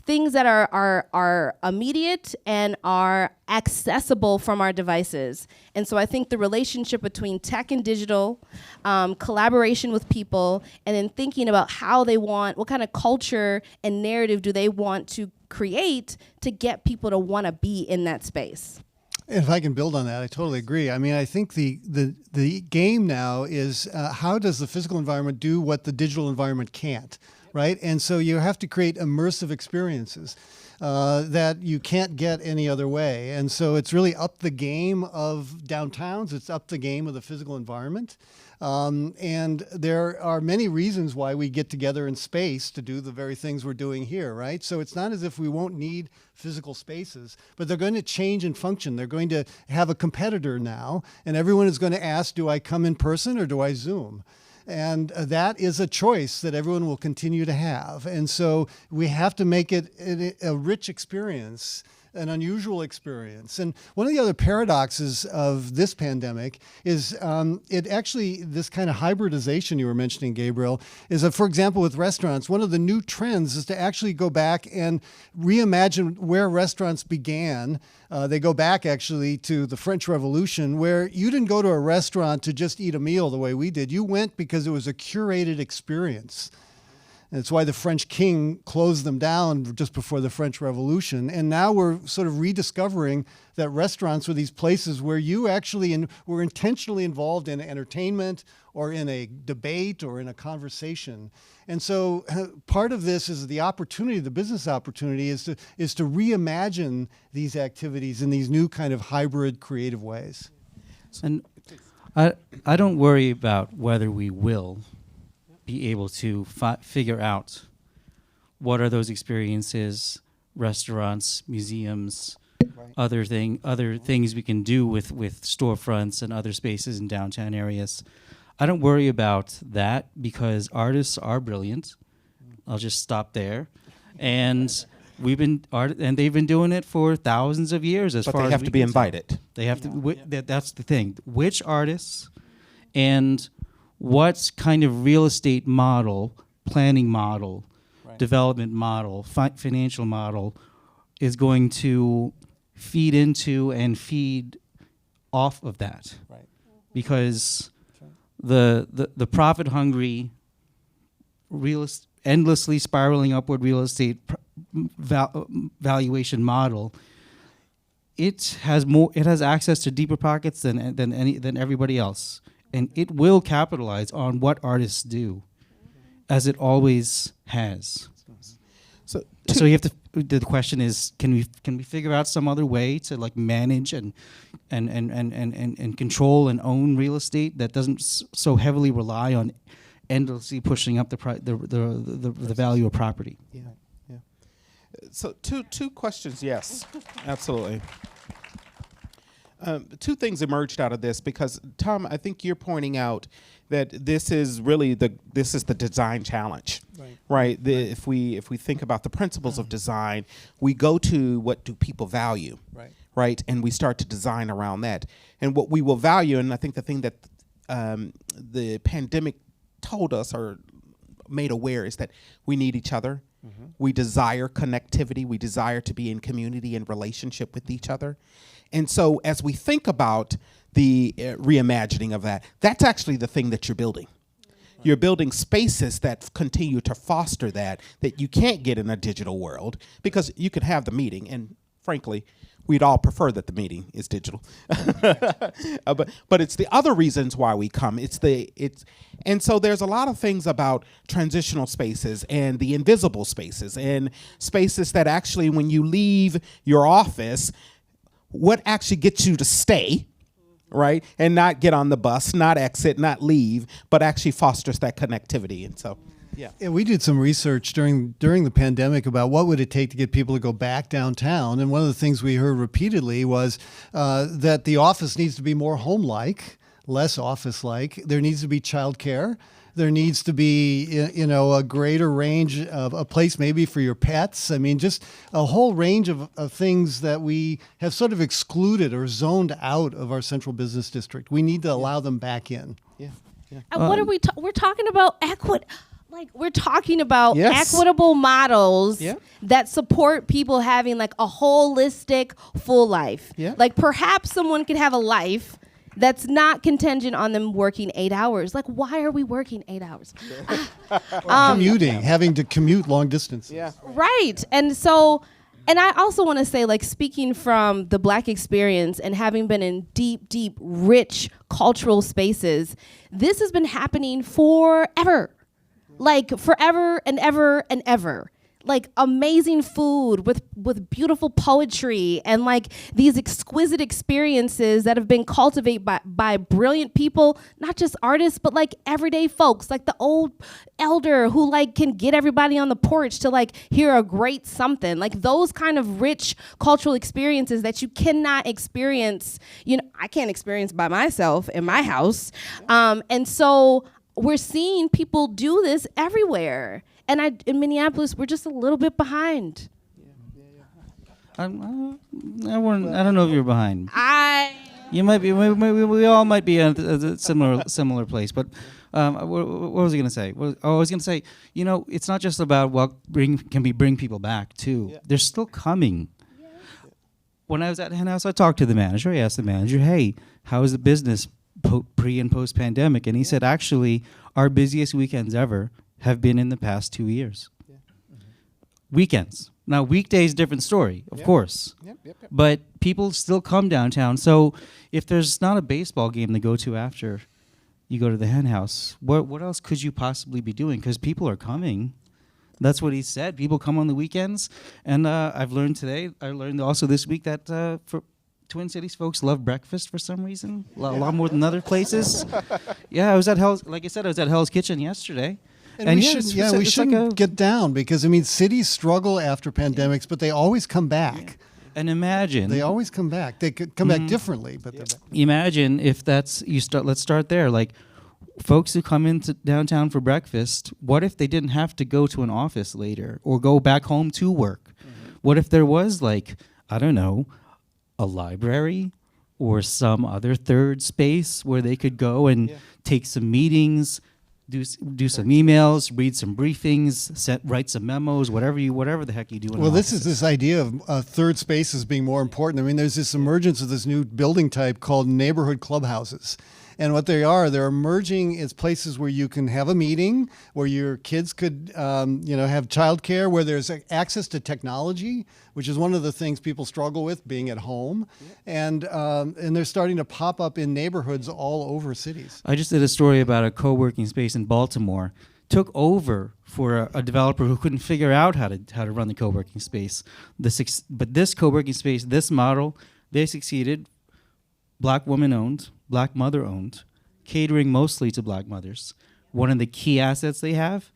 things that are immediate and are accessible from our devices. And so I think the relationship between tech and digital, collaboration with people, and then thinking about what kind of culture and narrative do they want to create to get people to want to be in that space. If I can build on that, I totally agree. I mean, I think the game now is how does the physical environment do what the digital environment can't, right? And so you have to create immersive experiences that you can't get any other way. And so it's really up the game of downtowns. It's up the game of the physical environment. And there are many reasons why we get together in space to do the very things we're doing here, right? So it's not as if we won't need physical spaces, but they're going to change in function. They're going to have a competitor now, and everyone is going to ask, do I come in person or do I Zoom? And that is a choice that everyone will continue to have. And so we have to make it a rich experience, an unusual experience. And one of the other paradoxes of this pandemic is this kind of hybridization you were mentioning, Gabriel, is that, for example, with restaurants, one of the new trends is to actually go back and reimagine where restaurants began. They go back actually to the French Revolution, where you didn't go to a restaurant to just eat a meal the way we did. You went because it was a curated experience. And it's why the French king closed them down just before the French Revolution. And now we're sort of rediscovering that restaurants were these places where you actually were intentionally involved in entertainment or in a debate or in a conversation. And so part of this is the opportunity, the business opportunity is to reimagine these activities in these new kind of hybrid creative ways. And I don't worry about whether we will be able to figure out what are those experiences, restaurants, museums, other things we can do with storefronts and other spaces in downtown areas. I don't worry about that because artists are brilliant. I'll just stop there. And they've been doing it for thousands of years as far as But they have to be invited. They have to. That's the thing. Which artists and what kind of real estate model, planning model, development model, financial model is going to feed into and feed off of that? Right. Because the profit-hungry, endlessly spiraling upward real estate valuation model, it has access to deeper pockets than everybody else. And it will capitalize on what artists do, as it always has. So you have to. The question is, can we figure out some other way to like manage and control and own real estate that doesn't so heavily rely on endlessly pushing up the value of property? Yeah. So two questions. Yes, absolutely. Two things emerged out of this because, Tom, I think you're pointing out that this is really the design challenge, right? If we think about the principles of design, we go to what do people value, right? And we start to design around that. And what we will value, and I think the thing that the pandemic told us or made aware is that we need each other. We desire connectivity. We desire to be in community and relationship with each other. And so as we think about the reimagining of that, that's actually the thing that you're building. You're building spaces that continue to foster that you can't get in a digital world, because you could have the meeting, and frankly, we'd all prefer that the meeting is digital. But it's the other reasons why we come. And so there's a lot of things about transitional spaces and the invisible spaces and spaces that actually, when you leave your office, what actually gets you to stay, right? And not get on the bus, not exit, not leave, but actually fosters that connectivity. And so, yeah, we did some research during the pandemic about what would it take to get people to go back downtown. And one of the things we heard repeatedly was that the office needs to be more home-like, less office-like. There needs to be childcare. There needs to be, a greater range of a place maybe for your pets. I mean, just a whole range of things that we have sort of excluded or zoned out of our central business district. We need to allow them back in. yeah. And what are we're talking about we're talking about Yes. equitable models Yeah. that support people having like a holistic full life. Yeah. Like perhaps someone could have a life that's not contingent on them working 8 hours. Like, why are we working 8 hours? Commuting, having to commute long distances. Yeah. Right. And so, and I also want to say, like, speaking from the Black experience and having been in deep, deep, rich cultural spaces, this has been happening forever. Like, forever and ever and ever. Like amazing food with beautiful poetry and like these exquisite experiences that have been cultivated by brilliant people, not just artists, but like everyday folks, like the old elder who like can get everybody on the porch to like hear a great something. Like those kind of rich cultural experiences that you cannot experience, I can't experience by myself in my house. And so we're seeing people do this everywhere. And in Minneapolis, we're just a little bit behind. I don't know if you're behind. You might be. We all might be at a similar place. But what was I going to say? I was going to say, it's not just about can we bring people back too. Yeah. They're still coming. Yeah. When I was at Hen House, I talked to the manager. I asked the manager, "Hey, how is the business pre and post pandemic?" And he said, "Actually, our busiest weekends ever have been in the past 2 years." Yeah. Mm-hmm. Weekends. Now, weekdays, different story, of course. Yep. But people still come downtown. So if there's not a baseball game to go to after you go to the Hen House, what else could you possibly be doing? Because people are coming. That's what he said. People come on the weekends. And I learned also this week that for Twin Cities folks love breakfast for some reason, a lot more than other places. Yeah, I was at Hell's Kitchen yesterday. And we shouldn't get down because, cities struggle after pandemics, but they always come back. Yeah. And imagine. They always come back. They could come back differently, but they're back. Imagine if let's start there. Like, folks who come into downtown for breakfast, what if they didn't have to go to an office later or go back home to work? Mm-hmm. What if there was, like, I don't know, a library or some other third space where they could go and take some meetings, do some emails, read some briefings, write some memos, whatever the heck you do. Well, this is this idea of third spaces being more important. There's this emergence of this new building type called neighborhood clubhouses. And what they're emerging as places where you can have a meeting, where your kids could, have childcare, where there's access to technology, which is one of the things people struggle with being at home. Yeah. And they're starting to pop up in neighborhoods all over cities. I just did a story about a co-working space in Baltimore. Took over for a developer who couldn't figure out how to run the co-working space. But this co-working space, this model, they succeeded. Black woman owned, Black mother owned, catering mostly to Black mothers. One of the key assets they have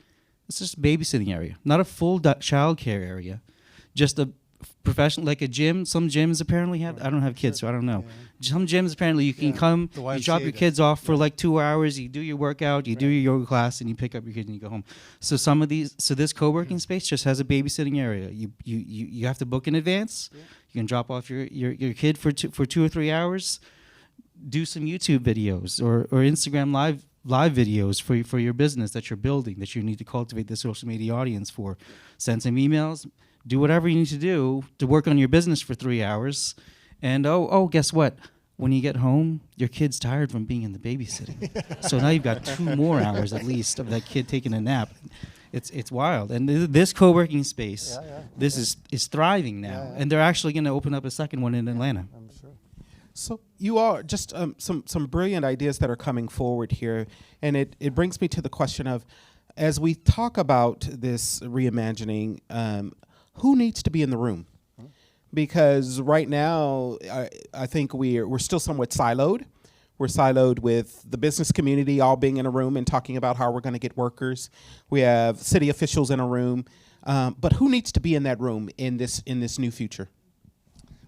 is just a babysitting area, not a full child care area, just a professional, like a gym. Some gyms apparently have, I don't have kids, so I don't know. Yeah. Some gyms apparently you can come, you drop your kids off for like 2 hours, you do your workout, you do your yoga class, and you pick up your kids and you go home. So this co-working space just has a babysitting area. You have to book in advance. Yeah. You can drop off your kid for 2 or 3 hours, do some YouTube videos or Instagram live live videos for your business that you're building, that you need to cultivate the social media audience for. Send some emails, do whatever you need to do to work on your business for 3 hours. And guess what? When you get home, your kid's tired from being in the babysitting. So now you've got 2 more hours at least of that kid taking a nap. It's wild. And this co-working space, this is thriving now. And they're actually going to open up a second one in Atlanta. I'm sure. So you are just some brilliant ideas that are coming forward here. And it brings me to the question of, as we talk about this reimagining, who needs to be in the room? Because right now, I think we're still somewhat siloed. We're siloed with the business community all being in a room and talking about how we're going to get workers. We have city officials in a room. But who needs to be in that room in this new future?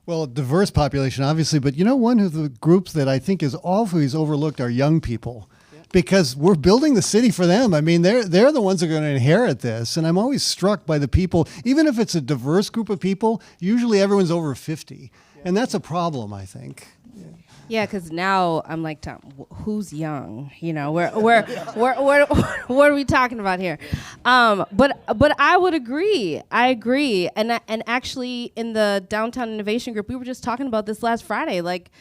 Well, a diverse population, obviously, but one of the groups that I think is always overlooked are young people. Because we're building the city for them. I mean, they're the ones that are going to inherit this. And I'm always struck by the people, even if it's a diverse group of people, usually everyone's over 50. And that's a problem, I think. Yeah, because now I'm like, Tom, who's young? What are we talking about here? But I would agree. I agree. And actually, in the Downtown Innovation Group, we were just talking about this last Friday. Like,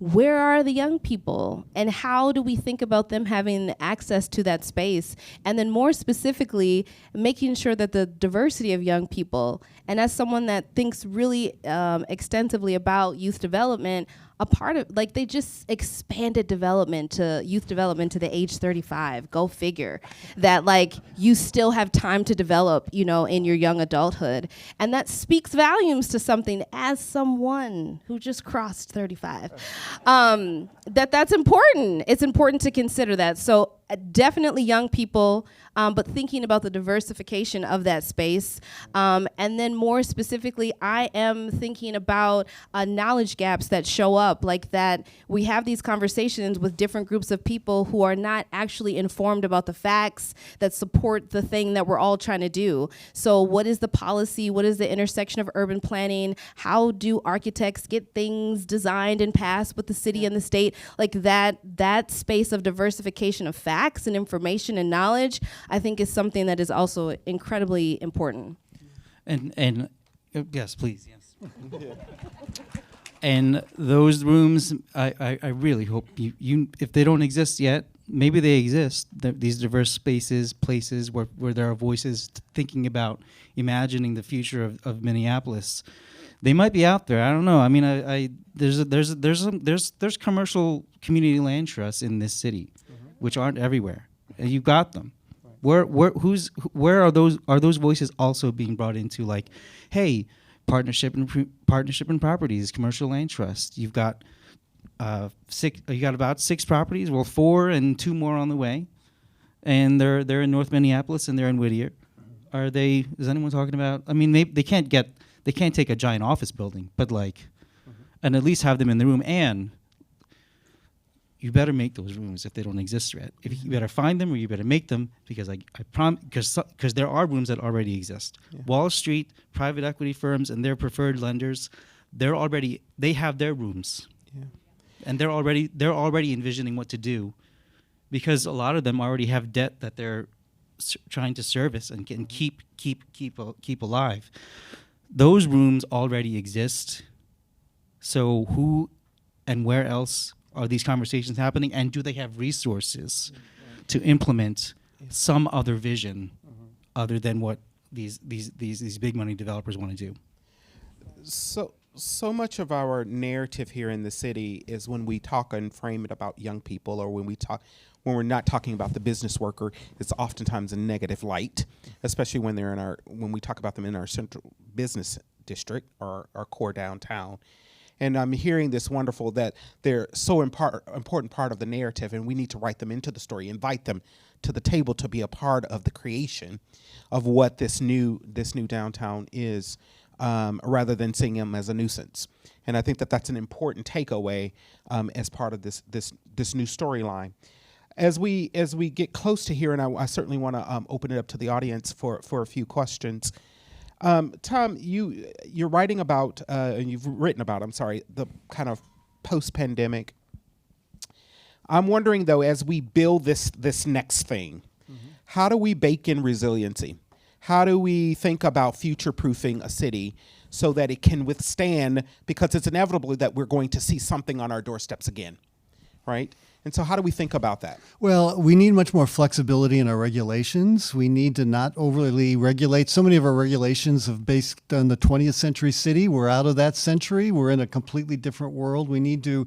where are the young people, and how do we think about them having access to that space? And then more specifically, making sure that the diversity of young people, and as someone that thinks really extensively about youth development, a part of, like, they just expanded youth development to the age 35. Go figure. That, like, you still have time to develop, in your young adulthood. And that speaks volumes to something, as someone who just crossed 35. That's important. It's important to consider that. So definitely young people, but thinking about the diversification of that space. And then more specifically, I am thinking about knowledge gaps that show up, like that we have these conversations with different groups of people who are not actually informed about the facts that support the thing that we're all trying to do. So what is the policy? What is the intersection of urban planning? How do architects get things designed and passed with the city and the state? Like that space of diversification of facts and information and knowledge, I think, is something that is also incredibly important. And yes, please, yes. And those rooms, I really hope you if they don't exist yet, maybe they exist. These diverse spaces, places where there are voices thinking about imagining the future of Minneapolis. They might be out there. I don't know. I mean, there's commercial community land trusts in this city, which aren't everywhere, and you've got them. Where are those voices also being brought into? Like, hey, partnership and properties, commercial land trust. You've got you got about 6 properties. Well, 4 and 2 more on the way, and they're in North Minneapolis and they're in Whittier. Are they? Is anyone talking about? I mean, they can't take a giant office building, but and at least have them in the room. And you better make those rooms if they don't exist yet. You better find them, or you better make them, because I promise, because there are rooms that already exist. Yeah. Wall Street, private equity firms, and their preferred lenders, they have their rooms, and they're already envisioning what to do, because a lot of them already have debt that they're trying to service and can keep alive. Those rooms already exist. So who and where else are these conversations happening, and do they have resources to implement some other vision other than what these big money developers want to do? So much of our narrative here in the city is when we talk and frame it about young people, or when we're not talking about the business worker, it's oftentimes a negative light, especially when when we talk about them in our central business district or our core downtown. And I'm hearing this wonderful that they're so important part of the narrative, and we need to write them into the story, invite them to the table to be a part of the creation of what this new downtown is, rather than seeing them as a nuisance. And I think that that's an important takeaway as part of this new storyline. As we get close to here, and I certainly want to open it up to the audience for a few questions. Tom, you're writing about, and you've written about, the kind of post-pandemic I'm wondering, though, as we build this next thing, how do we bake in resiliency? How do we think about future-proofing a city so that it can withstand, because it's inevitable that we're going to see something on our doorsteps again, right? And so how do we think about that? Well, we need much more flexibility in our regulations. We need to not overly regulate. So many of our regulations have based on the 20th century city. We're out of that century. We're in a completely different world. We need to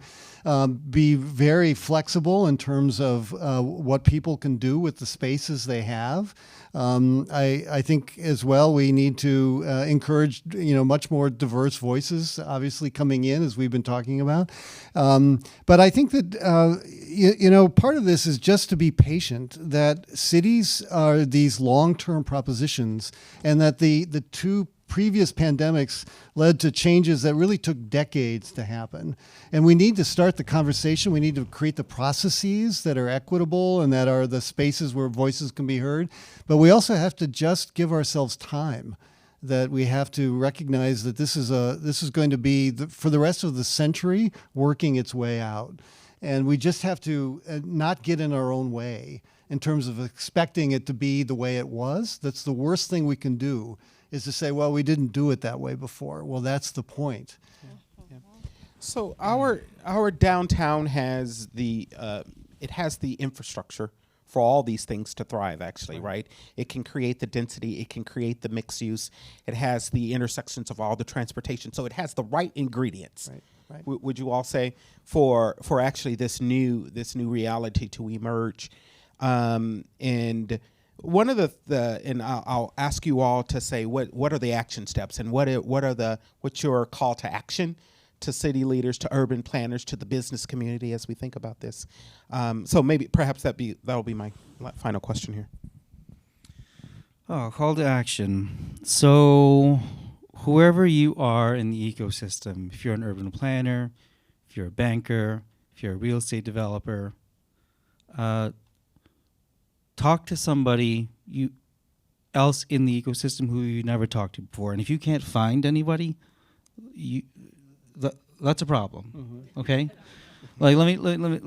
be very flexible in terms of what people can do with the spaces they have. I think as well we need to encourage much more diverse voices, obviously coming in as we've been talking about. But I think that part of this is just to be patient. That cities are these long-term propositions, and that the two previous pandemics led to changes that really took decades to happen. And we need to start the conversation. We need to create the processes that are equitable and that are the spaces where voices can be heard. But we also have to just give ourselves time, that we have to recognize that this is going to be, for the rest of the century, working its way out. And we just have to not get in our own way in terms of expecting it to be the way it was. That's the worst thing we can do, is to say, well, we didn't do it that way before. Well, that's the point. Yeah. So our downtown has the infrastructure for all these things to thrive, actually, right? It can create the density, it can create the mixed use, it has the intersections of all the transportation, so it has the right ingredients. Right. Would you all say for actually this new reality to emerge? And one of and I'll ask you all to say what are the action steps, and what's your call to action to city leaders, to urban planners, to the business community as we think about this. So perhaps that'll be my final question here. Oh, call to action. So whoever you are in the ecosystem, if you're an urban planner, if you're a banker, if you're a real estate developer, talk to somebody else in the ecosystem who you never talked to before. And if you can't find anybody, that's a problem. Okay, like let me.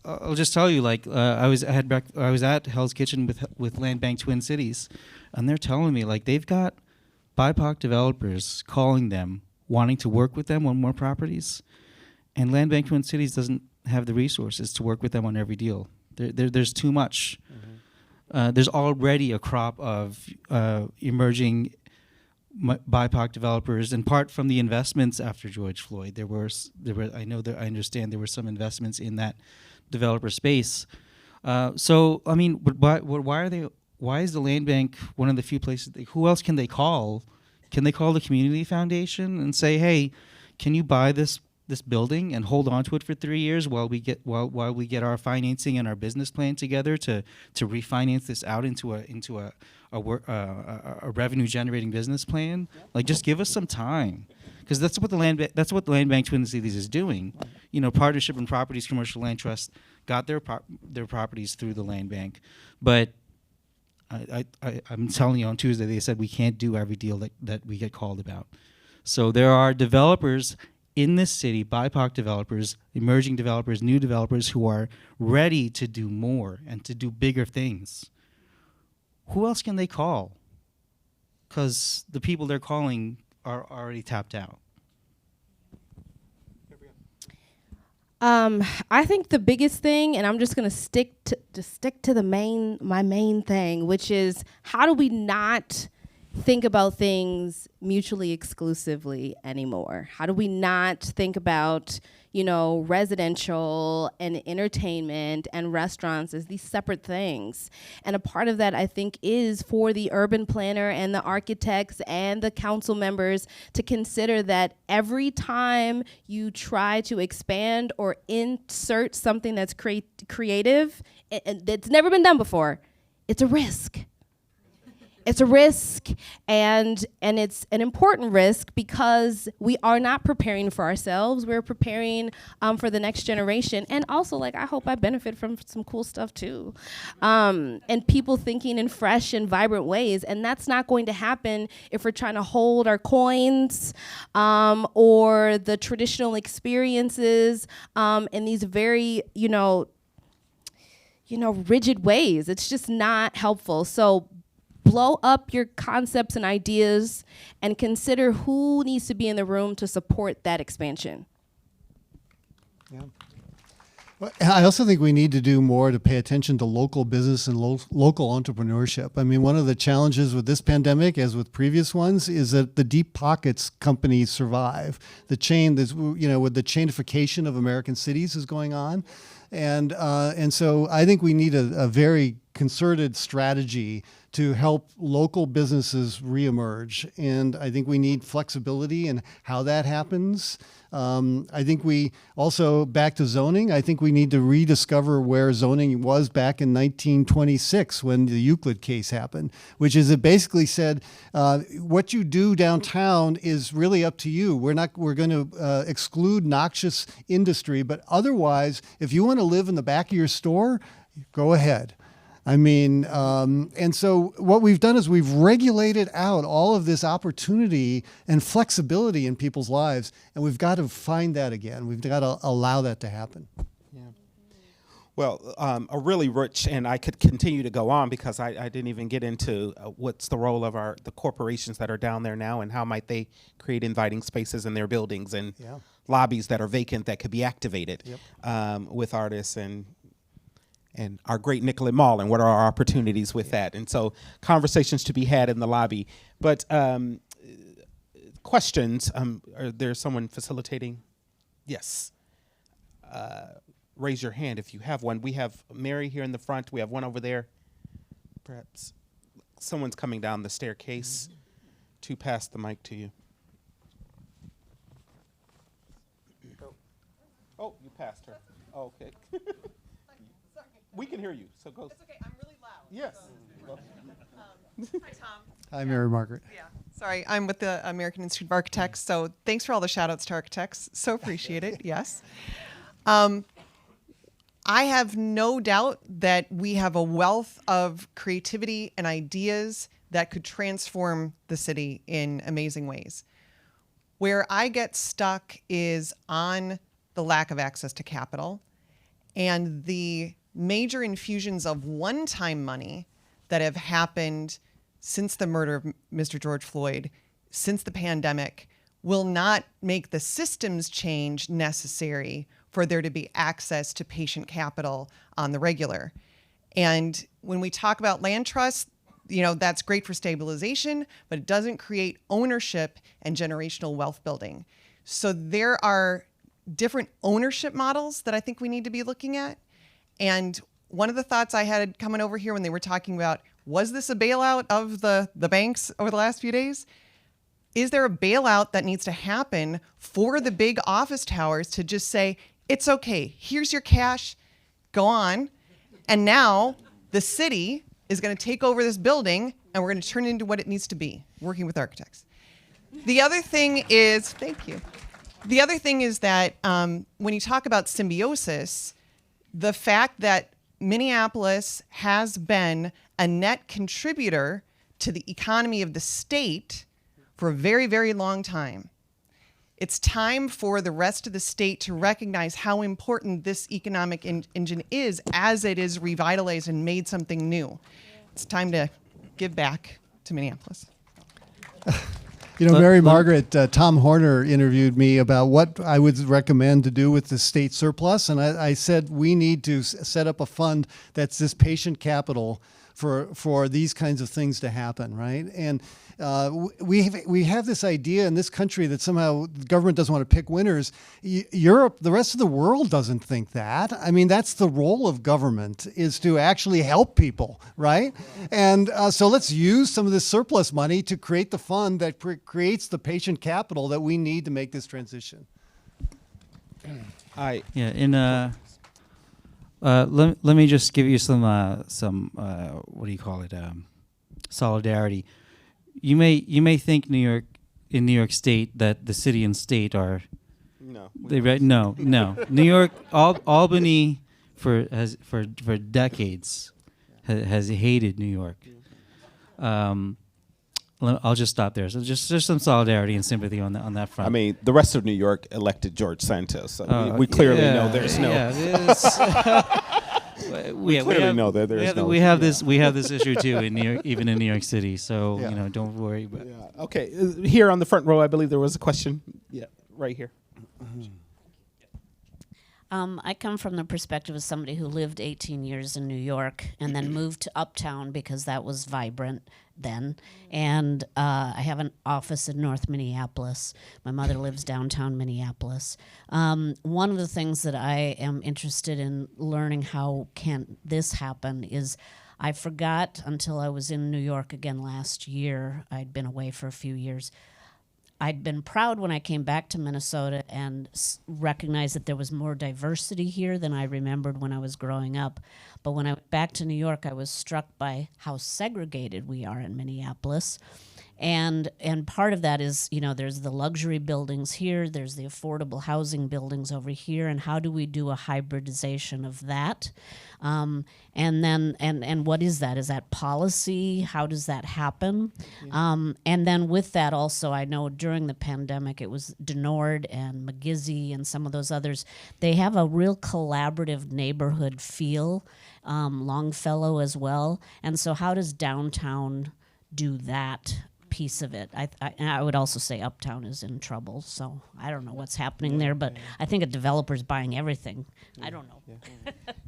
I'll just tell you. Like I was at Hell's Kitchen with Land Bank Twin Cities, and they're telling me like they've got BIPOC developers calling them, wanting to work with them on more properties, and Land Bank Twin Cities doesn't have the resources to work with them on every deal. There's too much. There's already a crop of emerging BIPOC developers, in part from the investments after George Floyd. There were I understand there were some investments in that developer space. So I mean, why is the land bank one of the few places? Who else can they call? Can they call the community foundation and say, hey, can you buy this building and hold on to it for 3 years while we get our financing and our business plan together to refinance this out into a revenue generating business plan? Like, just give us some time, because that's what the land bank Twin Cities is doing. You know, Partnership and Properties Commercial Land Trust got their properties through the land bank, but I'm telling you, on Tuesday they said we can't do every deal that we get called about. So there are developers in this city, BIPOC developers, emerging developers, new developers who are ready to do more and to do bigger things. Who else can they call? Because the people they're calling are already tapped out. I think the biggest thing, and I'm just going to stick to my main thing, which is, how do we not think about things mutually exclusively anymore? How do we not think about, residential and entertainment and restaurants as these separate things? And a part of that, I think, is for the urban planner and the architects and the council members to consider that every time you try to expand or insert something that's creative and that's never been done before, it's a risk. It's a risk, and it's an important risk, because we are not preparing for ourselves. We're preparing for the next generation. And also, I hope I benefit from some cool stuff too. And people thinking in fresh and vibrant ways. And that's not going to happen if we're trying to hold our coins or the traditional experiences and these very, rigid ways. It's just not helpful. So blow up your concepts and ideas and consider who needs to be in the room to support that expansion. Yeah. Well, I also think we need to do more to pay attention to local business and local entrepreneurship. I mean, one of the challenges with this pandemic, as with previous ones, is that the deep pockets companies survive. The chain, with the chainification of American cities is going on. And so I think we need a very concerted strategy to help local businesses reemerge. And I think we need flexibility in how that happens. I think we also, back to zoning, I think we need to rediscover where zoning was back in 1926 when the Euclid case happened, which is it basically said, what you do downtown is really up to you. We're going to exclude noxious industry, but otherwise, if you want to live in the back of your store, go ahead. I mean, and so what we've done is we've regulated out all of this opportunity and flexibility in people's lives, and we've got to find that again. We've got to allow that to happen. Yeah. Well, a really rich, and I could continue to go on because I didn't even get into what's the role of the corporations that are down there now and how might they create inviting spaces in their buildings and lobbies that are vacant that could be activated with artists and our great Nicollet Mall, and what are our opportunities with that. And so conversations to be had in the lobby. But questions, are there someone facilitating? Yes. Raise your hand if you have one. We have Mary here in the front. We have one over there. Perhaps someone's coming down the staircase to pass the mic to you. Oh, you passed her. Oh, okay. We can hear you, so go. It's okay, I'm really loud. Yes. Hi, Tom. Hi, Mary Margaret. Yeah, sorry, I'm with the American Institute of Architects, so thanks for all the shout outs to architects. So appreciate it, yes. I have no doubt that we have a wealth of creativity and ideas that could transform the city in amazing ways. Where I get stuck is on the lack of access to capital and the major infusions of one-time money that have happened since the murder of Mr. George Floyd, since the pandemic, will not make the systems change necessary for there to be access to patient capital on the regular. And when we talk about land trusts, that's great for stabilization, but it doesn't create ownership and generational wealth building. So there are different ownership models that I think we need to be looking at. And one of the thoughts I had coming over here when they were talking about, was this a bailout of the banks over the last few days? Is there a bailout that needs to happen for the big office towers to just say, it's okay, here's your cash, go on. And now the city is going to take over this building and we're going to turn it into what it needs to be, working with architects. The other thing is, thank you. The other thing is that when you talk about symbiosis, the fact that Minneapolis has been a net contributor to the economy of the state for a very, very long time. It's time for the rest of the state to recognize how important this economic engine is as it is revitalized and made something new. It's time to give back to Minneapolis. Mary Margaret, Tom Horner interviewed me about what I would recommend to do with the state surplus. And I said, we need to set up a fund that's this patient capital for these kinds of things to happen, right? And we have this idea in this country that somehow the government doesn't want to pick winners. Europe, the rest of the world doesn't think that. I mean, that's the role of government, is to actually help people, right? And so let's use some of this surplus money to create the fund that creates the patient capital that we need to make this transition. Let me just give you some what do you call it, solidarity. You may think in New York State that the city and state are no. New York, Albany for decades has hated New York. I'll just stop there. So just some solidarity and sympathy on that front. I mean, the rest of New York elected George Santos. So we clearly know there's no. We clearly know that there is no. We have this issue too in New York, even in New York City. So Yeah. don't worry. But Yeah. Okay, here on the front row, I believe there was a question. Yeah, right here. I come from the perspective of somebody who lived 18 years in New York and then moved to Uptown because that was vibrant then. And I have an office in North Minneapolis. My mother lives downtown Minneapolis. One of the things that I am interested in learning how can this happen is I forgot until I was in New York again last year. I'd been away for a few years. I'd been proud when I came back to Minnesota and recognized that there was more diversity here than I remembered when I was growing up. But when I went back to New York, I was struck by how segregated we are in Minneapolis. And part of that is, there's the luxury buildings here, there's the affordable housing buildings over here, and how do we do a hybridization of that? And what is that? Is that policy? How does that happen? And then with that also, I know during the pandemic, it was Denord and McGizzy and some of those others. They have a real collaborative neighborhood feel, Longfellow as well. And so how does downtown do that piece of it? I would also say Uptown is in trouble, so I don't know what's happening there, but I think a developer's buying everything. I don't know.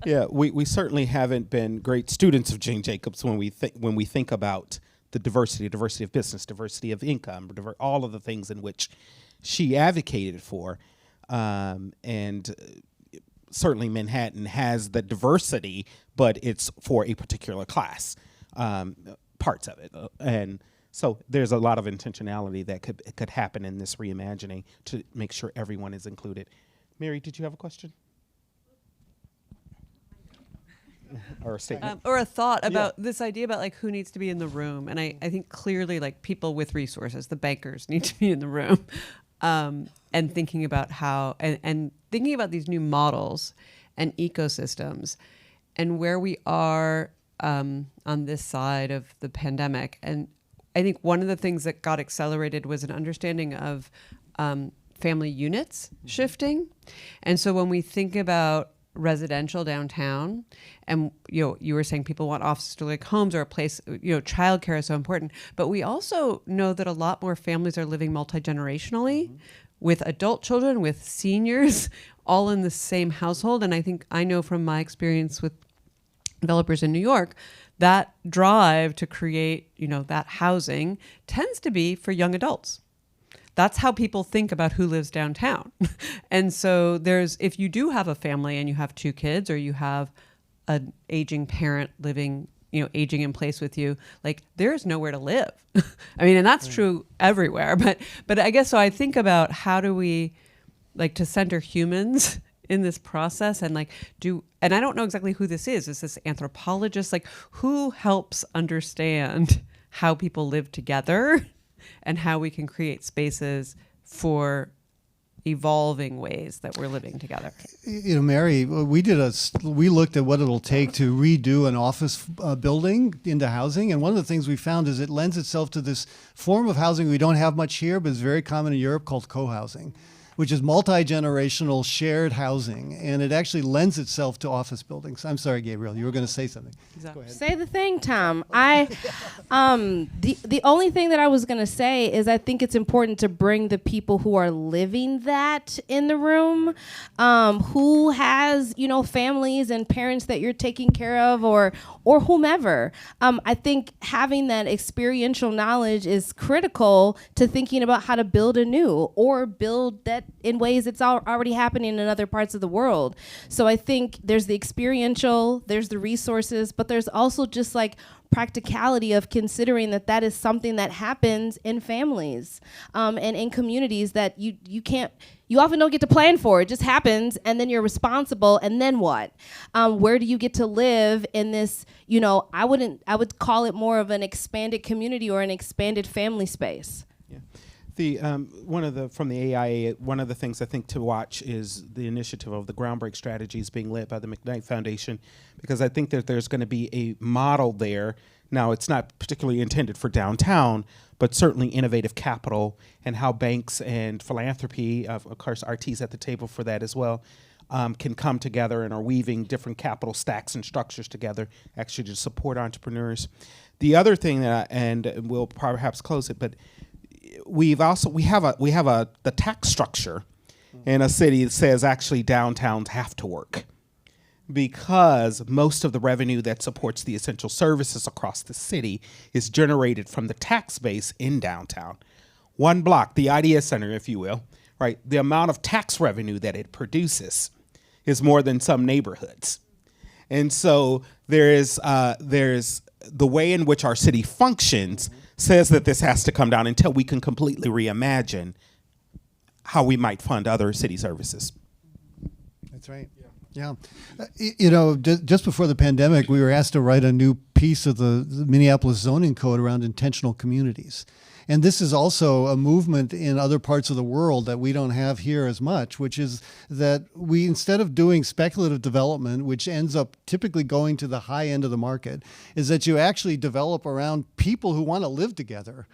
Yeah, we certainly haven't been great students of Jane Jacobs when we think about the diversity of business, diversity of income, all of the things in which she advocated for, and certainly Manhattan has the diversity, but it's for a particular class, parts of it, and so there's a lot of intentionality that could happen in this reimagining to make sure everyone is included. Mary, did you have a question? Or a statement? Or a thought about this idea about like who needs to be in the room. And I think clearly like people with resources, the bankers need to be in the room. And thinking about how, and thinking about these new models and ecosystems and where we are on this side of the pandemic. And I think one of the things that got accelerated was an understanding of family units shifting. And so when we think about residential downtown, and you were saying people want offices to like homes or a place, childcare is so important, but we also know that a lot more families are living multi-generationally with adult children, with seniors, all in the same household. And I know from my experience with developers in New York, that drive to create, that housing tends to be for young adults. That's how people think about who lives downtown. And so if you do have a family and you have 2 kids or you have an aging parent living, aging in place with you, like there's nowhere to live. I mean, and that's true everywhere. But I guess, so I think about how do we like to center humans in this process and and I don't know exactly who this is. Is this anthropologist? Like who helps understand how people live together and how we can create spaces for evolving ways that we're living together? Mary, we looked at what it'll take to redo an office building into housing. And one of the things we found is it lends itself to this form of housing we don't have much here, but it's very common in Europe, called co-housing, which is multi-generational shared housing, and it actually lends itself to office buildings. I'm sorry, Gabrielle, you were going to say something. Exactly. Go ahead. Say the thing, Tom. The only thing that I was going to say is I think it's important to bring the people who are living that in the room, who has, families and parents that you're taking care of or whomever. I think having that experiential knowledge is critical to thinking about how to build anew or build that in ways it's already happening in other parts of the world. So I think there's the experiential, there's the resources, but there's also just like practicality of considering that is something that happens in families and in communities that you often don't get to plan for. It just happens, and then you're responsible, and then what? Where do you get to live in this, I would call it more of an expanded community or an expanded family space. Yeah. From the AIA, one of the things I think to watch is the initiative of the Groundbreak strategies being led by the McKnight Foundation, because I think that there's going to be a model there. Now, it's not particularly intended for downtown, but certainly innovative capital and how banks and philanthropy, of course, RT's at the table for that as well, can come together and are weaving different capital stacks and structures together actually to support entrepreneurs. The other thing that, and we'll perhaps close it, but we have the tax structure in a city that says actually downtowns have to work, because most of the revenue that supports the essential services across the city is generated from the tax base in downtown. One block, the IDS Center, if you will, right? The amount of tax revenue that it produces is more than some neighborhoods. And so there's the way in which our city functions says that this has to come down until we can completely reimagine how we might fund other city services. That's right. Yeah. Just before the pandemic, we were asked to write a new piece of the Minneapolis zoning code around intentional communities. And this is also a movement in other parts of the world that we don't have here as much, which is that we, instead of doing speculative development, which ends up typically going to the high end of the market, is that you actually develop around people who want to live together.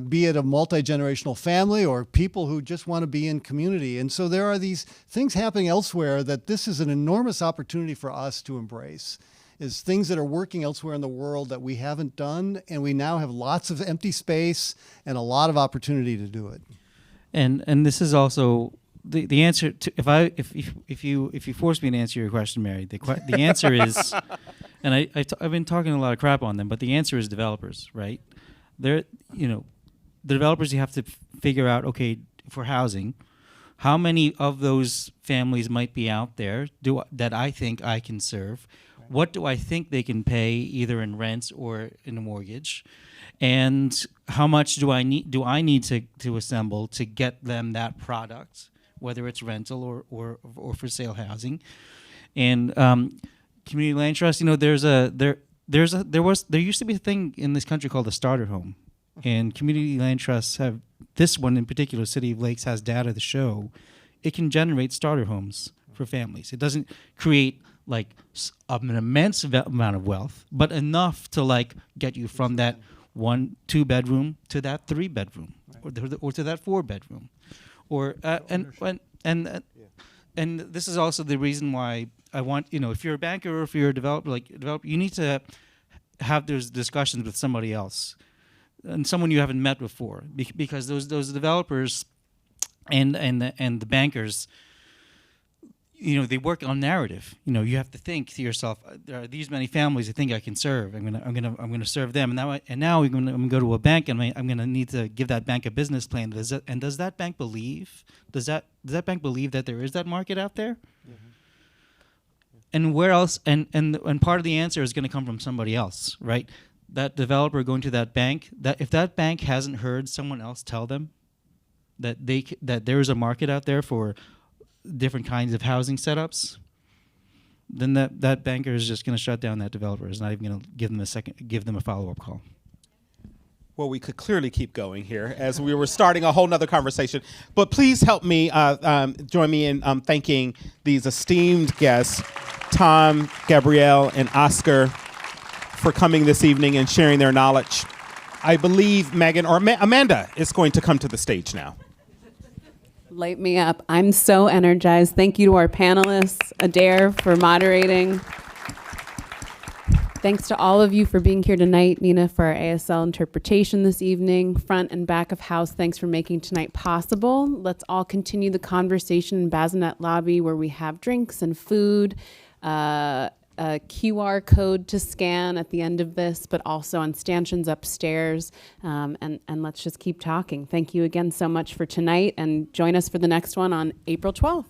Be it a multi-generational family or people who just want to be in community. And so there are these things happening elsewhere that this is an enormous opportunity for us to embrace, is things that are working elsewhere in the world that we haven't done, and we now have lots of empty space and a lot of opportunity to do it. And this is also the answer to, if you force me to answer your question, Mary, the answer is, and I've been talking a lot of crap on them, but the answer is developers, right? The developers, you have to figure out, okay, for housing, how many of those families might be out there that I think I can serve? Right. What do I think they can pay either in rents or in a mortgage? And how much do I need to assemble to get them that product, whether it's rental or for sale housing? And community land trust, there used to be a thing in this country called a starter home, and community land trusts have, this one in particular, City of Lakes, has data to show it can generate starter homes for families. It doesn't create like an immense amount of wealth, but enough to get you from that 1-2 bedroom to that 3 bedroom, or to that 4 bedroom, or and this is also the reason why I want, if you're a banker or if you're a developer, you need to have those discussions with somebody else and someone you haven't met before, because those developers and the bankers, they work on narrative. You have to think to yourself, there are these many families I think I can serve. I'm gonna serve them, and now I'm gonna go to a bank, and I'm gonna need to give that bank a business plan. Does that bank believe? Does that bank believe that there is that market out there? Mm-hmm. And where else? And part of the answer is going to come from somebody else, right? That developer going to that bank. That if that bank hasn't heard someone else tell them that there is a market out there for different kinds of housing setups, then that banker is just going to shut down that developer. Is not even going to give them a follow-up call. Well, we could clearly keep going here as we were starting a whole nother conversation. But please help me, join me in thanking these esteemed guests, Tom, Gabrielle, and Oscar, for coming this evening and sharing their knowledge. I believe Megan or Amanda is going to come to the stage now. Light me up. I'm so energized. Thank you to our panelists, Adair for moderating. Thanks to all of you for being here tonight. Nina for our ASL interpretation this evening. Front and back of house, thanks for making tonight possible. Let's all continue the conversation in Bazinet Lobby, where we have drinks and food, a QR code to scan at the end of this, but also on stanchions upstairs. And let's just keep talking. Thank you again so much for tonight, and join us for the next one on April 12th.